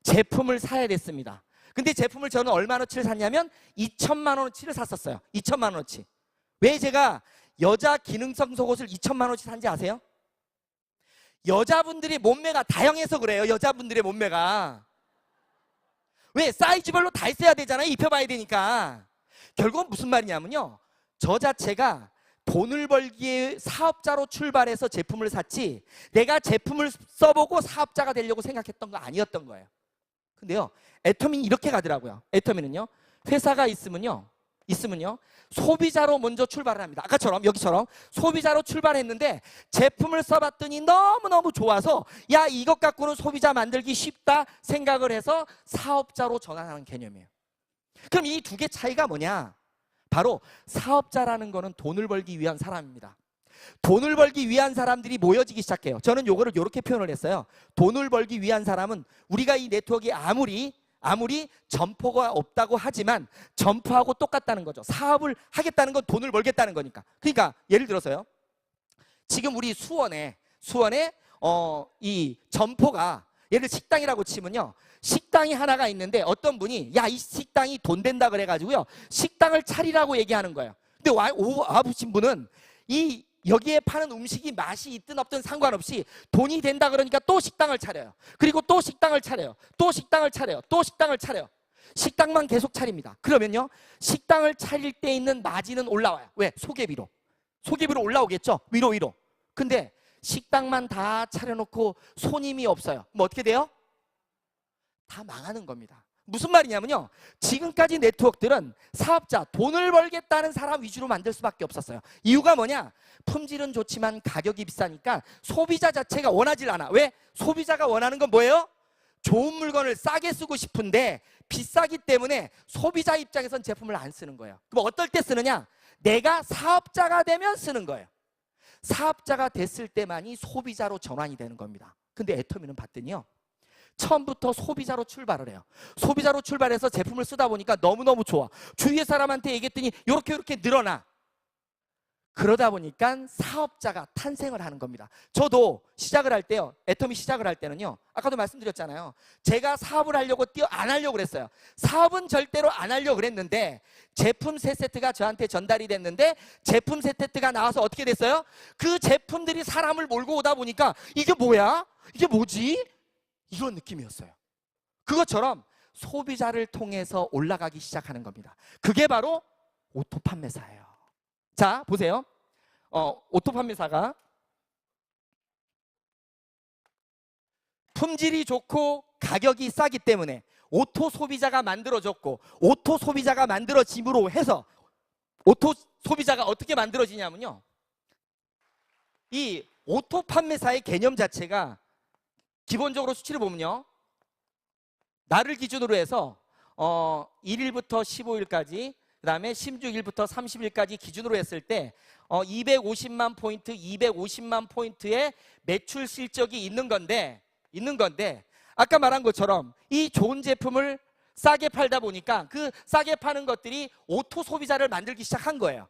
제품을 사야 됐습니다. 근데 제품을 저는 얼마어치를 샀냐면 2천만 원어치를 샀었어요. 2천만 원어치. 왜 제가 여자 기능성 속옷을 2천만 원어치 산지 아세요? 여자분들이 몸매가 다양해서 그래요. 여자분들의 몸매가. 왜? 사이즈별로 다 있어야 되잖아요. 입혀봐야 되니까. 결국은 무슨 말이냐면요, 저 자체가 돈을 벌기에 사업자로 출발해서 제품을 샀지 내가 제품을 써보고 사업자가 되려고 생각했던 거 아니었던 거예요. 근데요, 애터미는 이렇게 가더라고요. 애터미는요, 회사가 있으면요, 소비자로 먼저 출발을 합니다. 아까처럼, 여기처럼 소비자로 출발했는데 제품을 써봤더니 너무너무 좋아서 야, 이것 갖고는 소비자 만들기 쉽다 생각을 해서 사업자로 전환하는 개념이에요. 그럼 이 두 개 차이가 뭐냐? 바로 사업자라는 거는 돈을 벌기 위한 사람입니다. 돈을 벌기 위한 사람들이 모여지기 시작해요. 저는 요거를 이렇게 표현을 했어요. 돈을 벌기 위한 사람은, 우리가 이 네트워크에 아무리 점포가 없다고 하지만 점포하고 똑같다는 거죠. 사업을 하겠다는 건 돈을 벌겠다는 거니까. 그러니까 예를 들어서요, 지금 우리 수원에 이 점포가, 예를 들어 식당이라고 치면요, 식당이 하나가 있는데 어떤 분이 야, 이 식당이 돈 된다 그래가지고요, 식당을 차리라고 얘기하는 거예요. 근데 와보신 분은 여기에 파는 음식이 맛이 있든 없든 상관없이 돈이 된다 그러니까 또 식당을 차려요. 그리고 또 식당을 차려요. 또 식당을 차려요. 또 식당을 차려요. 식당만 계속 차립니다. 그러면요, 식당을 차릴 때 있는 마진은 올라와요. 왜? 소개비로 올라오겠죠. 위로. 근데 식당만 다 차려놓고 손님이 없어요. 그럼 어떻게 돼요? 다 망하는 겁니다. 무슨 말이냐면요, 지금까지 네트워크들은 사업자, 돈을 벌겠다는 사람 위주로 만들 수밖에 없었어요. 이유가 뭐냐? 품질은 좋지만 가격이 비싸니까 소비자 자체가 원하질 않아. 왜? 소비자가 원하는 건 뭐예요? 좋은 물건을 싸게 쓰고 싶은데 비싸기 때문에 소비자 입장에선 제품을 안 쓰는 거예요. 그럼 어떨 때 쓰느냐? 내가 사업자가 되면 쓰는 거예요. 사업자가 됐을 때만이 소비자로 전환이 되는 겁니다. 근데 애터미는 봤더니요, 처음부터 소비자로 출발을 해요. 소비자로 출발해서 제품을 쓰다 보니까 너무너무 좋아. 주위의 사람한테 얘기했더니 이렇게 늘어나. 그러다 보니까 사업자가 탄생을 하는 겁니다. 저도 시작을 할 때요, 애터미 시작을 할 때는요, 아까도 말씀드렸잖아요. 제가 사업을 하려고 안 하려고 그랬어요. 사업은 절대로 안 하려고 그랬는데 제품 세 세트가 저한테 전달이 됐는데 제품 세 세트가 나와서 어떻게 됐어요? 그 제품들이 사람을 몰고 오다 보니까 이게 뭐야? 이게 뭐지? 이런 느낌이었어요. 그것처럼 소비자를 통해서 올라가기 시작하는 겁니다. 그게 바로 오토 판매사예요. 자, 보세요. 오토 판매사가 품질이 좋고 가격이 싸기 때문에 오토 소비자가 만들어졌고, 오토 소비자가 만들어짐으로 해서 오토 소비자가 어떻게 만들어지냐면요, 이 오토 판매사의 개념 자체가 기본적으로 수치를 보면요, 날을 기준으로 해서 1일부터 15일까지, 그 다음에 16일부터 30일까지 기준으로 했을 때 250만 포인트, 250만 포인트의 매출 실적이 있는 건데 아까 말한 것처럼 이 좋은 제품을 싸게 팔다 보니까 그 싸게 파는 것들이 오토 소비자를 만들기 시작한 거예요.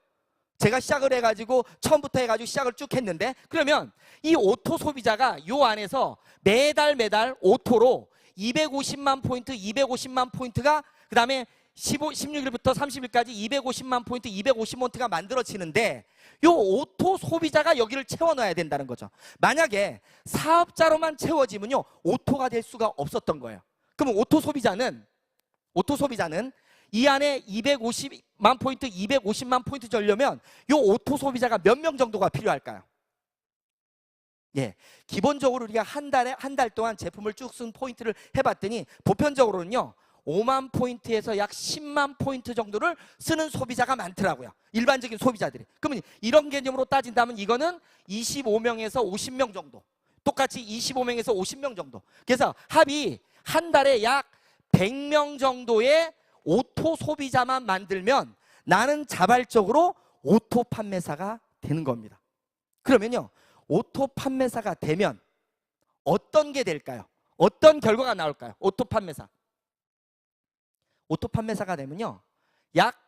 제가 시작을 해가지고 처음부터 해가지고 시작을 쭉 했는데, 그러면 이 오토 소비자가 요 안에서 매달 오토로 250만 포인트, 250만 포인트가, 그 다음에 16일부터 30일까지 250만 포인트, 250포인트가 만들어지는데 요 오토 소비자가 여기를 채워넣어야 된다는 거죠. 만약에 사업자로만 채워지면요, 오토가 될 수가 없었던 거예요. 그러면 오토 소비자는 이 안에 250만 포인트, 250만 포인트 되려면 요 오토 소비자가 몇 명 정도가 필요할까요? 예, 기본적으로 우리가 한 달 동안 제품을 쭉 쓴 포인트를 해봤더니 보편적으로는요, 5만 포인트에서 약 10만 포인트 정도를 쓰는 소비자가 많더라고요. 일반적인 소비자들이. 그러면 이런 개념으로 따진다면 이거는 25명에서 50명 정도, 똑같이 25명에서 50명 정도. 그래서 합이 한 달에 약 100명 정도의 오토 소비자만 만들면 나는 자발적으로 오토 판매사가 되는 겁니다. 그러면요, 오토 판매사가 되면 어떤 게 될까요? 어떤 결과가 나올까요? 오토 판매사가 되면요, 약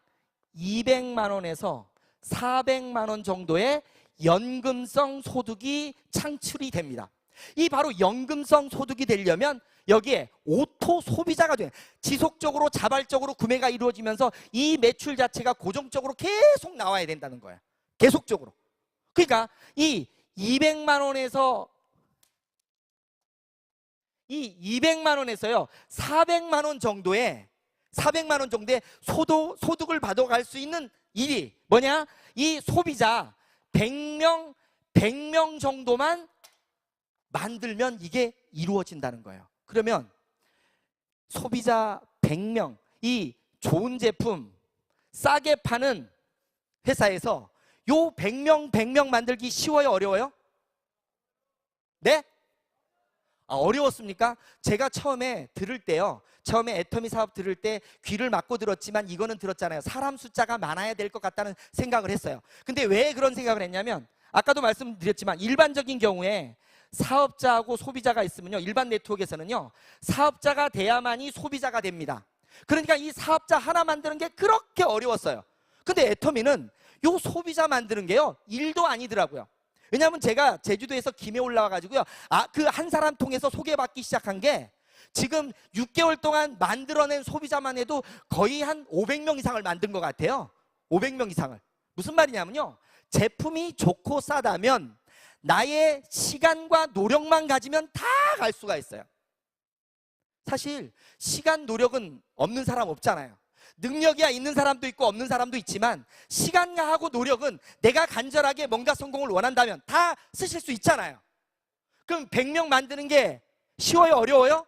200만 원에서 400만 원 정도의 연금성 소득이 창출이 됩니다. 이 바로 연금성 소득이 되려면 여기에 오토 소비자가 돼요. 지속적으로 자발적으로 구매가 이루어지면서 이 매출 자체가 고정적으로 계속 나와야 된다는 거예요. 계속적으로. 그러니까 이 200만 원에서요 400만 원 정도의 소득을 받아갈 수 있는 일이 뭐냐? 이 소비자 100명 정도만 만들면 이게 이루어진다는 거예요. 그러면 소비자 100명, 이 좋은 제품 싸게 파는 회사에서 요 100명 만들기 쉬워요, 어려워요? 네? 어려웠습니까? 제가 처음에 애터미 사업 들을 때 귀를 막고 들었지만 이거는 들었잖아요. 사람 숫자가 많아야 될 것 같다는 생각을 했어요. 근데 왜 그런 생각을 했냐면 아까도 말씀드렸지만 일반적인 경우에 사업자하고 소비자가 있으면요, 일반 네트워크에서는요, 사업자가 돼야만이 소비자가 됩니다. 그러니까 이 사업자 하나 만드는 게 그렇게 어려웠어요. 근데 애터미는 요 소비자 만드는 게요, 일도 아니더라고요. 왜냐하면 제가 제주도에서 김해 올라와가지고요, 그 한 사람 통해서 소개받기 시작한 게 지금 6개월 동안 만들어낸 소비자만 해도 거의 한 500명 이상을 만든 것 같아요. 500명 이상을. 무슨 말이냐면요, 제품이 좋고 싸다면 나의 시간과 노력만 가지면 다 갈 수가 있어요. 사실 시간, 노력은 없는 사람 없잖아요. 능력이야 있는 사람도 있고 없는 사람도 있지만 시간하고 노력은 내가 간절하게 뭔가 성공을 원한다면 다 쓰실 수 있잖아요. 그럼 100명 만드는 게 쉬워요, 어려워요?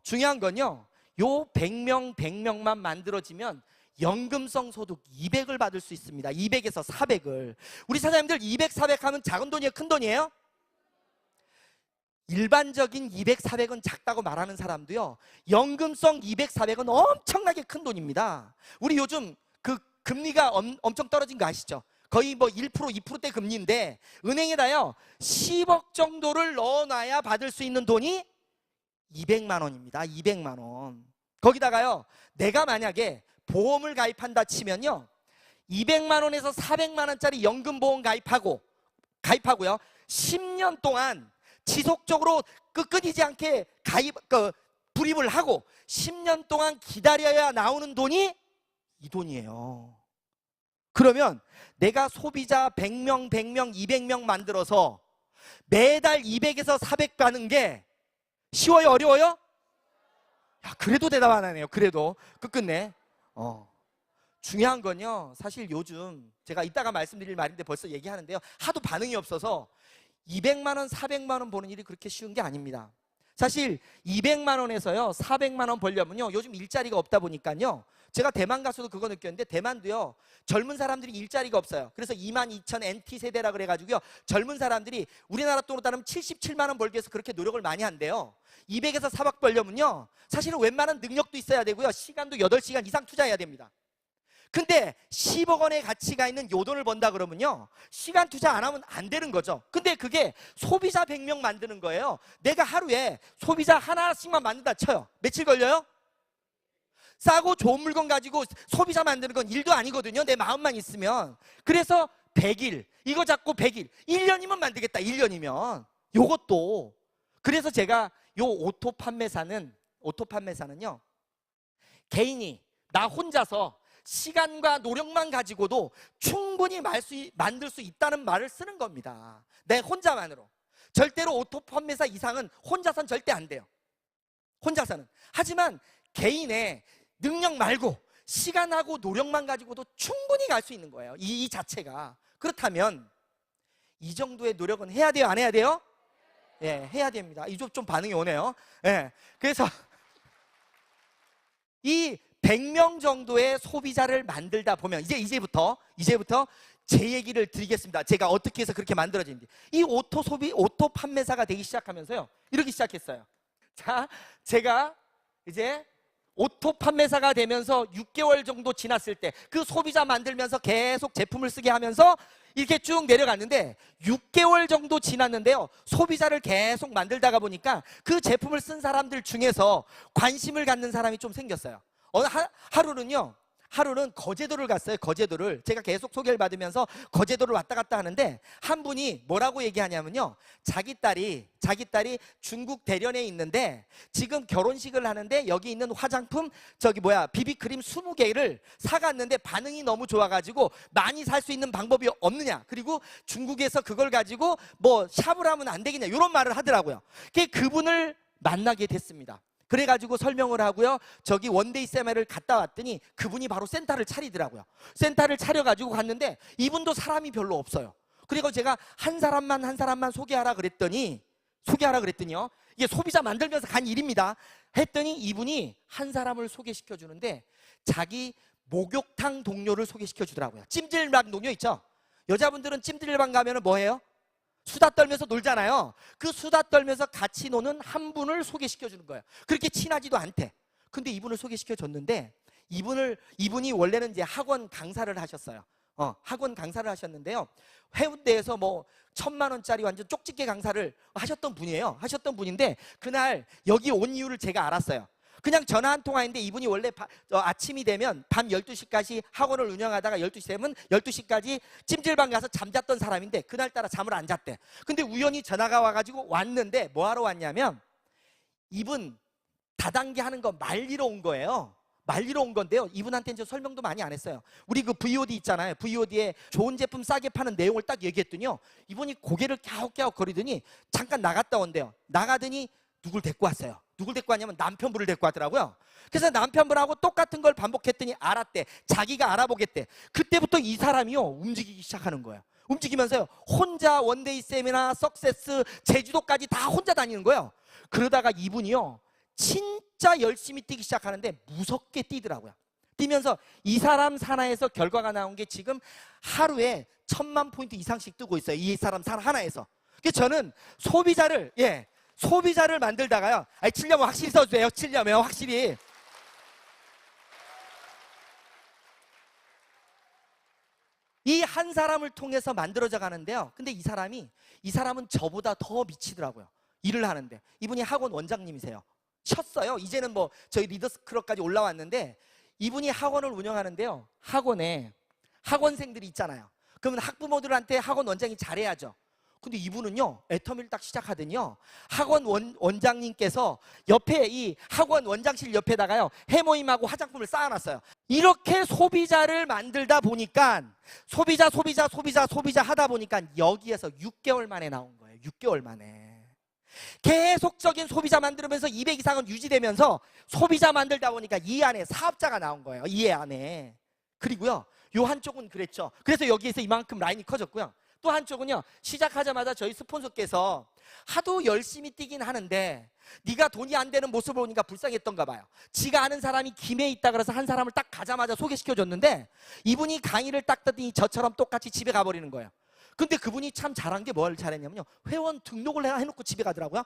중요한 건요, 요 100명만 만들어지면 연금성 소득 200을 받을 수 있습니다. 200에서 400을. 우리 사장님들 200, 400 하면 작은 돈이에요, 큰 돈이에요? 일반적인 200, 400은 작다고 말하는 사람도요, 연금성 200, 400은 엄청나게 큰 돈입니다. 우리 요즘 그 금리가 엄청 떨어진 거 아시죠? 거의 뭐 1%, 2%대 금리인데 은행에다요 10억 정도를 넣어놔야 받을 수 있는 돈이 200만 원입니다. 200만 원. 거기다가요, 내가 만약에 보험을 가입한다 치면요, 200만 원에서 400만 원짜리 연금보험 가입하고요 10년 동안 지속적으로 끊이지 않게 불입을 하고 10년 동안 기다려야 나오는 돈이 이 돈이에요. 그러면 내가 소비자 100명, 100명, 200명 만들어서 매달 200에서 400 가는 게 쉬워요? 어려워요? 야, 그래도 대답 안 하네요. 그래도 끝끝내. 중요한 건요, 사실 요즘 제가 이따가 말씀드릴 말인데 벌써 얘기하는데요, 하도 반응이 없어서 200만 원, 400만 원 버는 일이 그렇게 쉬운 게 아닙니다. 사실 200만 원에서요 400만 원 벌려면요, 요즘 일자리가 없다 보니까요, 제가 대만 가서도 그거 느꼈는데, 대만도요 젊은 사람들이 일자리가 없어요. 그래서 22,000 NT세대라 그래가지고요, 젊은 사람들이 우리나라 돈으로 따르면 77만 원 벌기 위해서 그렇게 노력을 많이 한대요. 200에서 400 벌려면요 사실은 웬만한 능력도 있어야 되고요, 시간도 8시간 이상 투자해야 됩니다. 근데 10억 원의 가치가 있는 요 돈을 번다 그러면요, 시간 투자 안 하면 안 되는 거죠. 근데 그게 소비자 100명 만드는 거예요. 내가 하루에 소비자 하나씩만 만든다 쳐요. 며칠 걸려요? 싸고 좋은 물건 가지고 소비자 만드는 건 일도 아니거든요, 내 마음만 있으면. 그래서 100일, 이거 잡고 100일, 1년이면 만들겠다. 1년이면 요것도. 그래서 제가 요 오토 판매사는요, 개인이 나 혼자서 시간과 노력만 가지고도 충분히 만들 수 있다는 말을 쓰는 겁니다. 내 혼자만으로. 절대로 오토 판매사 이상은 혼자선 절대 안 돼요. 혼자서는. 하지만 개인의 능력 말고 시간하고 노력만 가지고도 충분히 갈 수 있는 거예요. 이 자체가. 그렇다면 이 정도의 노력은 해야 돼요? 안 해야 돼요? 예, 해야 됩니다. 이쪽 좀 반응이 오네요. 예. 그래서 이 100명 정도의 소비자를 만들다 보면 이제부터 제 얘기를 드리겠습니다. 제가 어떻게 해서 그렇게 만들어진지. 이 오토 판매사가 되기 시작하면서요, 이렇게 시작했어요. 자, 제가 이제 오토 판매사가 되면서 6개월 정도 지났을 때 그 소비자 만들면서 계속 제품을 쓰게 하면서 이렇게 쭉 내려갔는데, 6개월 정도 지났는데요, 소비자를 계속 만들다가 보니까 그 제품을 쓴 사람들 중에서 관심을 갖는 사람이 좀 생겼어요. 하루는 거제도를 갔어요. 거제도를 제가 계속 소개를 받으면서 거제도를 왔다 갔다 하는데, 한 분이 뭐라고 얘기하냐면요, 자기 딸이 중국 대련에 있는데 지금 결혼식을 하는데 여기 있는 화장품 비비크림 20개를 사갔는데 반응이 너무 좋아가지고 많이 살 수 있는 방법이 없느냐, 그리고 중국에서 그걸 가지고 뭐 샵을 하면 안 되겠냐, 이런 말을 하더라고요. 그분을 만나게 됐습니다. 그래가지고 설명을 하고요, 저기 원데이 세미나를 갔다 왔더니 그분이 바로 센터를 차리더라고요. 센터를 차려가지고 갔는데 이분도 사람이 별로 없어요. 그리고 제가 한 사람만 소개하라 그랬더니요, 이게 소비자 만들면서 간 일입니다. 했더니 이분이 한 사람을 소개시켜 주는데 자기 목욕탕 동료를 소개시켜 주더라고요. 찜질방 동료 있죠? 여자분들은 찜질방 가면 뭐 해요? 수다 떨면서 놀잖아요. 그 수다 떨면서 같이 노는 한 분을 소개시켜 주는 거예요. 그렇게 친하지도 않대. 근데 이분을 소개시켜 줬는데, 이분이 원래는 이제 학원 강사를 하셨어요. 학원 강사를 하셨는데요, 해운대에서 뭐 1,000만 원짜리 완전 쪽집게 강사를 하셨던 분인데, 그날 여기 온 이유를 제가 알았어요. 그냥 전화 한 통화인데, 이분이 원래 아침이 되면 밤 12시까지 학원을 운영하다가 12시 되면 12시까지 찜질방 가서 잠잤던 사람인데 그날따라 잠을 안 잤대. 근데 우연히 전화가 와가지고 왔는데, 뭐하러 왔냐면 이분 다단계 하는 거 말리러 온 거예요. 말리러 온 건데요, 이분한테 이제 설명도 많이 안 했어요. 우리 그 VOD 있잖아요. VOD에 좋은 제품 싸게 파는 내용을 딱 얘기했더니요, 이분이 고개를 갸웃갸웃 거리더니 잠깐 나갔다 온대요. 나가더니 누굴 데리고 왔어요. 누굴 데리고 왔냐면 남편분을 데리고 왔더라고요. 그래서 남편분하고 똑같은 걸 반복했더니 알았대. 자기가 알아보겠대. 그때부터 이 사람이요, 움직이기 시작하는 거예요. 움직이면서요, 혼자 원데이 세미나, 석세스, 제주도까지 다 혼자 다니는 거예요. 그러다가 이분이요, 진짜 열심히 뛰기 시작하는데 무섭게 뛰더라고요. 뛰면서 이 사람 산하에서 결과가 나온 게 지금 하루에 1,000만 포인트 이상씩 뜨고 있어요. 이 사람 산 하나에서. 그래서 저는 소비자를 소비자를 만들다가요. 아니, 칠려면 확실히 써주세요. 칠려면 확실히. 이 한 사람을 통해서 만들어져 가는데요. 근데 이 사람은 저보다 더 미치더라고요. 일을 하는데. 이분이 학원 원장님이세요. 쉬었어요. 이제는 뭐 저희 리더스 클럽까지 올라왔는데, 이분이 학원을 운영하는데요. 학원에 학원생들이 있잖아요. 그러면 학부모들한테 학원 원장이 잘해야죠. 근데 이분은요, 애터미를 딱 시작하더니요, 학원 원장님께서 옆에 이 학원 원장실 옆에다가요, 해모임하고 화장품을 쌓아놨어요. 이렇게 소비자를 만들다 보니까 소비자 하다 보니까 여기에서 6개월 만에 나온 거예요. 6개월 만에. 계속적인 소비자 만들면서 200 이상은 유지되면서 소비자 만들다 보니까 이 안에 사업자가 나온 거예요. 이 안에. 그리고요, 요 한쪽은 그랬죠. 그래서 여기에서 이만큼 라인이 커졌고요. 또 한쪽은요, 시작하자마자 저희 스폰서께서 하도 열심히 뛰긴 하는데 네가 돈이 안 되는 모습을 보니까 불쌍했던가 봐요. 지가 아는 사람이 김해에 있다 그래서 한 사람을 딱 가자마자 소개시켜줬는데, 이분이 강의를 딱 듣더니 저처럼 똑같이 집에 가버리는 거예요. 근데 그분이 참 잘한 게 뭘 잘했냐면요, 회원 등록을 해놓고 집에 가더라고요.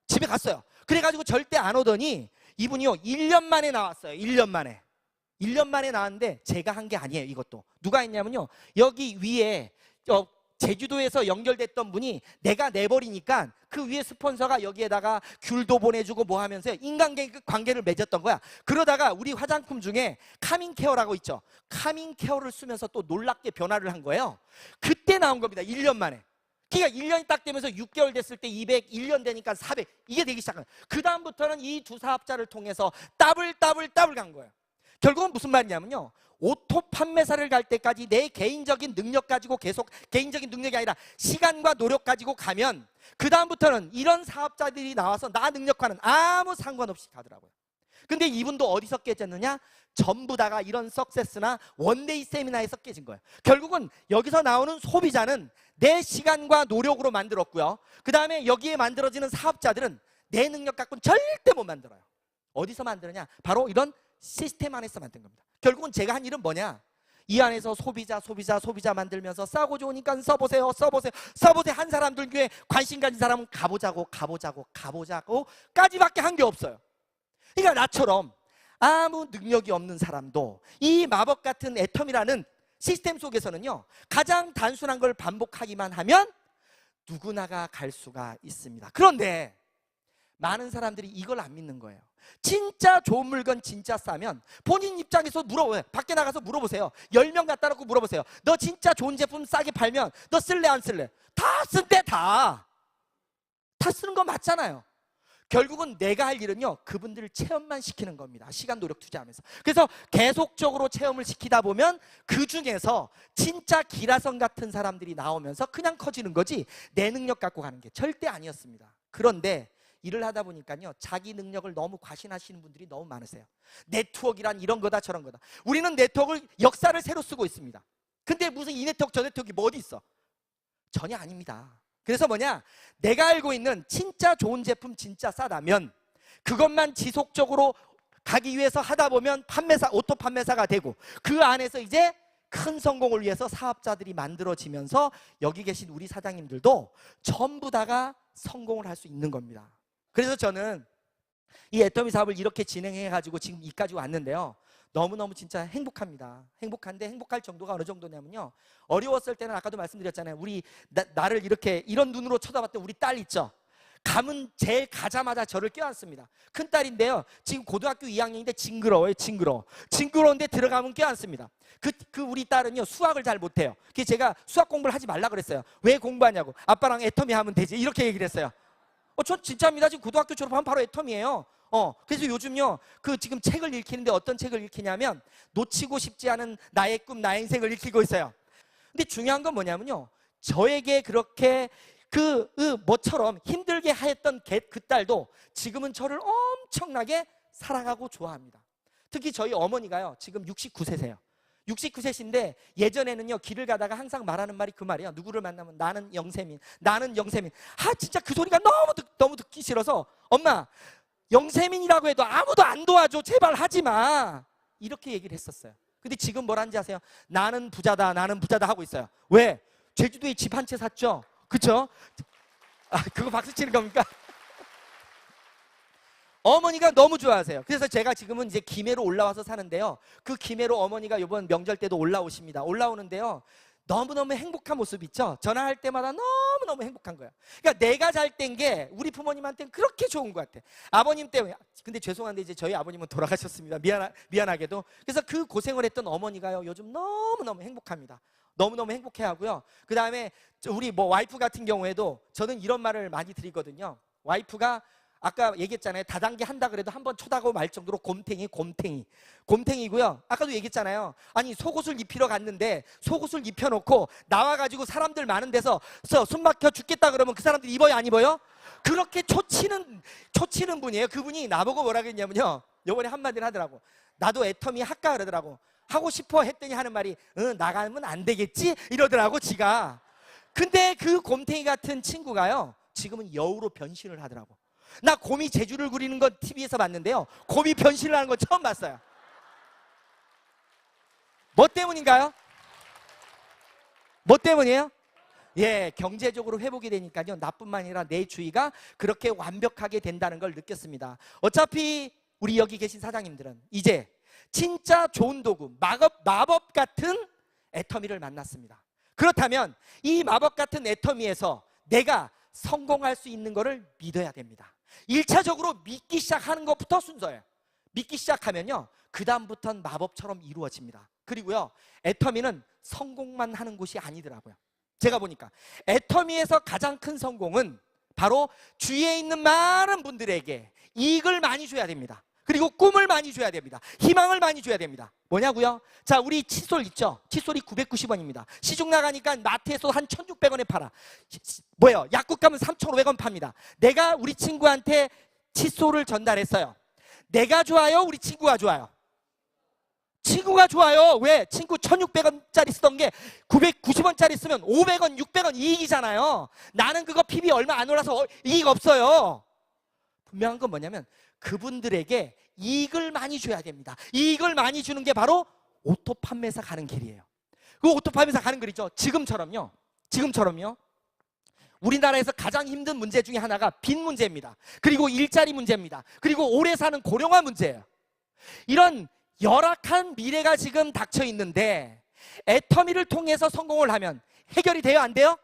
집에 갔어요. 그래가지고 절대 안 오더니 이분이요, 1년 만에 나왔어요. 1년 만에. 1년 만에 나왔는데 제가 한 게 아니에요. 이것도 누가 했냐면요, 여기 위에 제주도에서 연결됐던 분이 내가 내버리니까 그 위에 스폰서가 여기에다가 귤도 보내주고 뭐 하면서 인간관계를 맺었던 거야. 그러다가 우리 화장품 중에 카밍케어라고 있죠. 카밍케어를 쓰면서 또 놀랍게 변화를 한 거예요. 그때 나온 겁니다. 1년 만에. 그러니까 1년이 딱 되면서 6개월 됐을 때 200, 1년 되니까 400, 이게 되기 시작한 거예요. 그 다음부터는 이 두 사업자를 통해서 더블 간 거예요. 결국은 무슨 말이냐면요, 오토 판매사를 갈 때까지 내 개인적인 능력 가지고 계속, 개인적인 능력이 아니라 시간과 노력 가지고 가면 그 다음부터는 이런 사업자들이 나와서 나 능력과는 아무 상관없이 가더라고요. 근데 이분도 어디서 깨졌느냐? 전부 다가 이런 석세스나 원데이 세미나에서 깨진 거예요. 결국은 여기서 나오는 소비자는 내 시간과 노력으로 만들었고요. 그 다음에 여기에 만들어지는 사업자들은 내 능력 갖고는 절대 못 만들어요. 어디서 만드느냐? 바로 이런 시스템 안에서 만든 겁니다. 결국은 제가 한 일은 뭐냐? 이 안에서 소비자 만들면서 싸고 좋으니까 써보세요. 한 사람들 중에 관심 가진 사람은 가보자고 까지밖에 한 게 없어요. 그러니까 나처럼 아무 능력이 없는 사람도 이 마법 같은 애텀이라는 시스템 속에서는요, 가장 단순한 걸 반복하기만 하면 누구나가 갈 수가 있습니다. 그런데 많은 사람들이 이걸 안 믿는 거예요. 진짜 좋은 물건 진짜 싸면 본인 입장에서 물어봐요. 밖에 나가서 물어보세요. 10명 갖다 놓고 물어보세요. 너 진짜 좋은 제품 싸게 팔면 너 쓸래 안 쓸래? 다 쓴대. 다 쓰는 거 맞잖아요. 결국은 내가 할 일은요, 그분들을 체험만 시키는 겁니다. 시간 노력 투자하면서. 그래서 계속적으로 체험을 시키다 보면 그 중에서 진짜 기라성 같은 사람들이 나오면서 그냥 커지는 거지, 내 능력 갖고 가는 게 절대 아니었습니다. 그런데 일을 하다 보니까요, 자기 능력을 너무 과신하시는 분들이 너무 많으세요. 네트워크란 이런 거다 저런 거다. 우리는 네트워크를, 역사를 새로 쓰고 있습니다. 근데 무슨 이 네트워크 저 네트워크가 뭐 어디 있어? 전혀 아닙니다. 그래서 뭐냐, 내가 알고 있는 진짜 좋은 제품 진짜 싸다면 그것만 지속적으로 가기 위해서 하다 보면 오토 판매사가 되고, 그 안에서 이제 큰 성공을 위해서 사업자들이 만들어지면서 여기 계신 우리 사장님들도 전부 다가 성공을 할 수 있는 겁니다. 그래서 저는 이 애터미 사업을 이렇게 진행해가지고 지금 이까지 왔는데요, 너무너무 진짜 행복합니다. 행복한데, 행복할 정도가 어느 정도냐면요, 어려웠을 때는 아까도 말씀드렸잖아요. 우리 나를 이렇게 이런 눈으로 쳐다봤던 우리 딸 있죠. 감은 제일 가자마자 저를 껴안습니다. 큰딸인데요, 지금 고등학교 2학년인데 징그러워요. 징그러운데 들어가면 껴안습니다. 그 우리 딸은요, 수학을 잘 못해요. 그래서 제가 수학 공부를 하지 말라 그랬어요. 왜 공부하냐고. 아빠랑 애터미 하면 되지, 이렇게 얘기를 했어요. 저 진짜입니다. 지금 고등학교 졸업하면 바로 애텀이에요. 그래서 요즘요, 지금 책을 읽히는데 어떤 책을 읽히냐면 놓치고 싶지 않은 나의 꿈, 나의 인생을 읽히고 있어요. 근데 중요한 건 뭐냐면요, 저에게 그렇게 뭐처럼 힘들게 하였던 그 딸도 지금은 저를 엄청나게 사랑하고 좋아합니다. 특히 저희 어머니가요, 지금 69세세요. 69세신데 예전에는요, 길을 가다가 항상 말하는 말이 그 말이에요. 누구를 만나면 나는 영세민. 진짜 그 소리가 너무 듣기 싫어서, 엄마 영세민이라고 해도 아무도 안 도와줘, 제발 하지마, 이렇게 얘기를 했었어요. 근데 지금 뭐라는지 아세요? 나는 부자다 하고 있어요. 왜? 제주도에 집 한 채 샀죠? 그쵸? 그거 박수 치는 겁니까? 어머니가 너무 좋아하세요. 그래서 제가 지금은 이제 김해로 올라와서 사는데요. 그 김해로 어머니가 이번 명절 때도 올라오십니다. 올라오는데요. 너무너무 행복한 모습 있죠? 전화할 때마다 너무너무 행복한 거예요. 그러니까 내가 잘 된 게 우리 부모님한테는 그렇게 좋은 것 같아. 아버님 때문에. 근데 죄송한데 이제 저희 아버님은 돌아가셨습니다. 미안하게도. 그래서 그 고생을 했던 어머니가요, 요즘 너무너무 행복합니다. 너무너무 행복해하고요. 그 다음에 우리 와이프 같은 경우에도 저는 이런 말을 많이 드리거든요. 와이프가 아까 얘기했잖아요. 다단계 한다 그래도 한번 쳐다보고 말 정도로 곰탱이고요. 아까도 얘기했잖아요. 아니 속옷을 입히러 갔는데 속옷을 입혀놓고 나와가지고 사람들 많은 데서 숨 막혀 죽겠다 그러면 그 사람들 입어요 안 입어요? 그렇게 초치는 분이에요. 그분이 나보고 뭐라 그랬냐면요, 요번에 한마디를 하더라고. 나도 애터미 할까 그러더라고. 하고 싶어 했더니 하는 말이 나가면 안 되겠지 이러더라고 지가. 근데 그 곰탱이 같은 친구가요, 지금은 여우로 변신을 하더라고. 나 곰이 제주를 그리는 건 TV에서 봤는데요, 곰이 변신을 하는 건 처음 봤어요. 뭐 때문인가요? 뭐 때문이에요? 예, 경제적으로 회복이 되니까요, 나뿐만 아니라 내 주위가 그렇게 완벽하게 된다는 걸 느꼈습니다. 어차피 우리 여기 계신 사장님들은 이제 진짜 좋은 도구, 마법 같은 애터미를 만났습니다. 그렇다면 이 마법 같은 애터미에서 내가 성공할 수 있는 것을 믿어야 됩니다. 1차적으로 믿기 시작하는 것부터 순서예요. 믿기 시작하면요, 그 다음부터는 마법처럼 이루어집니다. 그리고요, 애터미는 성공만 하는 곳이 아니더라고요. 제가 보니까 애터미에서 가장 큰 성공은 바로 주위에 있는 많은 분들에게 이익을 많이 줘야 됩니다. 그리고 꿈을 많이 줘야 됩니다. 희망을 많이 줘야 됩니다. 뭐냐고요? 자, 우리 칫솔 있죠? 칫솔이 990원입니다. 시중 나가니까 마트에서 한 1,600원에 팔아. 뭐예요? 약국 가면 3,500원 팝니다. 내가 우리 친구한테 칫솔을 전달했어요. 내가 좋아요? 우리 친구가 좋아요? 친구가 좋아요. 왜? 친구 1,600원짜리 쓰던 게 990원짜리 쓰면 500원, 600원 이익이잖아요. 나는 그거 PB 얼마 안 올라서 이익 없어요. 분명한 건 뭐냐면 그분들에게 이익을 많이 줘야 됩니다. 이익을 많이 주는 게 바로 오토 판매사 가는 길이에요. 그 오토 판매사 가는 길 있죠? 지금처럼요. 우리나라에서 가장 힘든 문제 중에 하나가 빚 문제입니다. 그리고 일자리 문제입니다. 그리고 오래 사는 고령화 문제예요. 이런 열악한 미래가 지금 닥쳐 있는데 애터미를 통해서 성공을 하면 해결이 돼요, 안 돼요?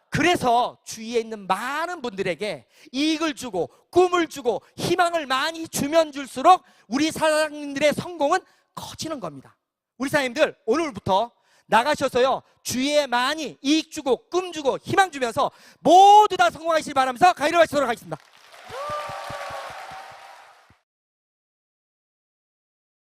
그래서 주위에 있는 많은 분들에게 이익을 주고 꿈을 주고 희망을 많이 주면 줄수록 우리 사장님들의 성공은 커지는 겁니다. 우리 사장님들 오늘부터 나가셔서요, 주위에 많이 이익 주고 꿈 주고 희망 주면서 모두 다 성공하시길 바라면서 가이로 마치도록 하겠습니다.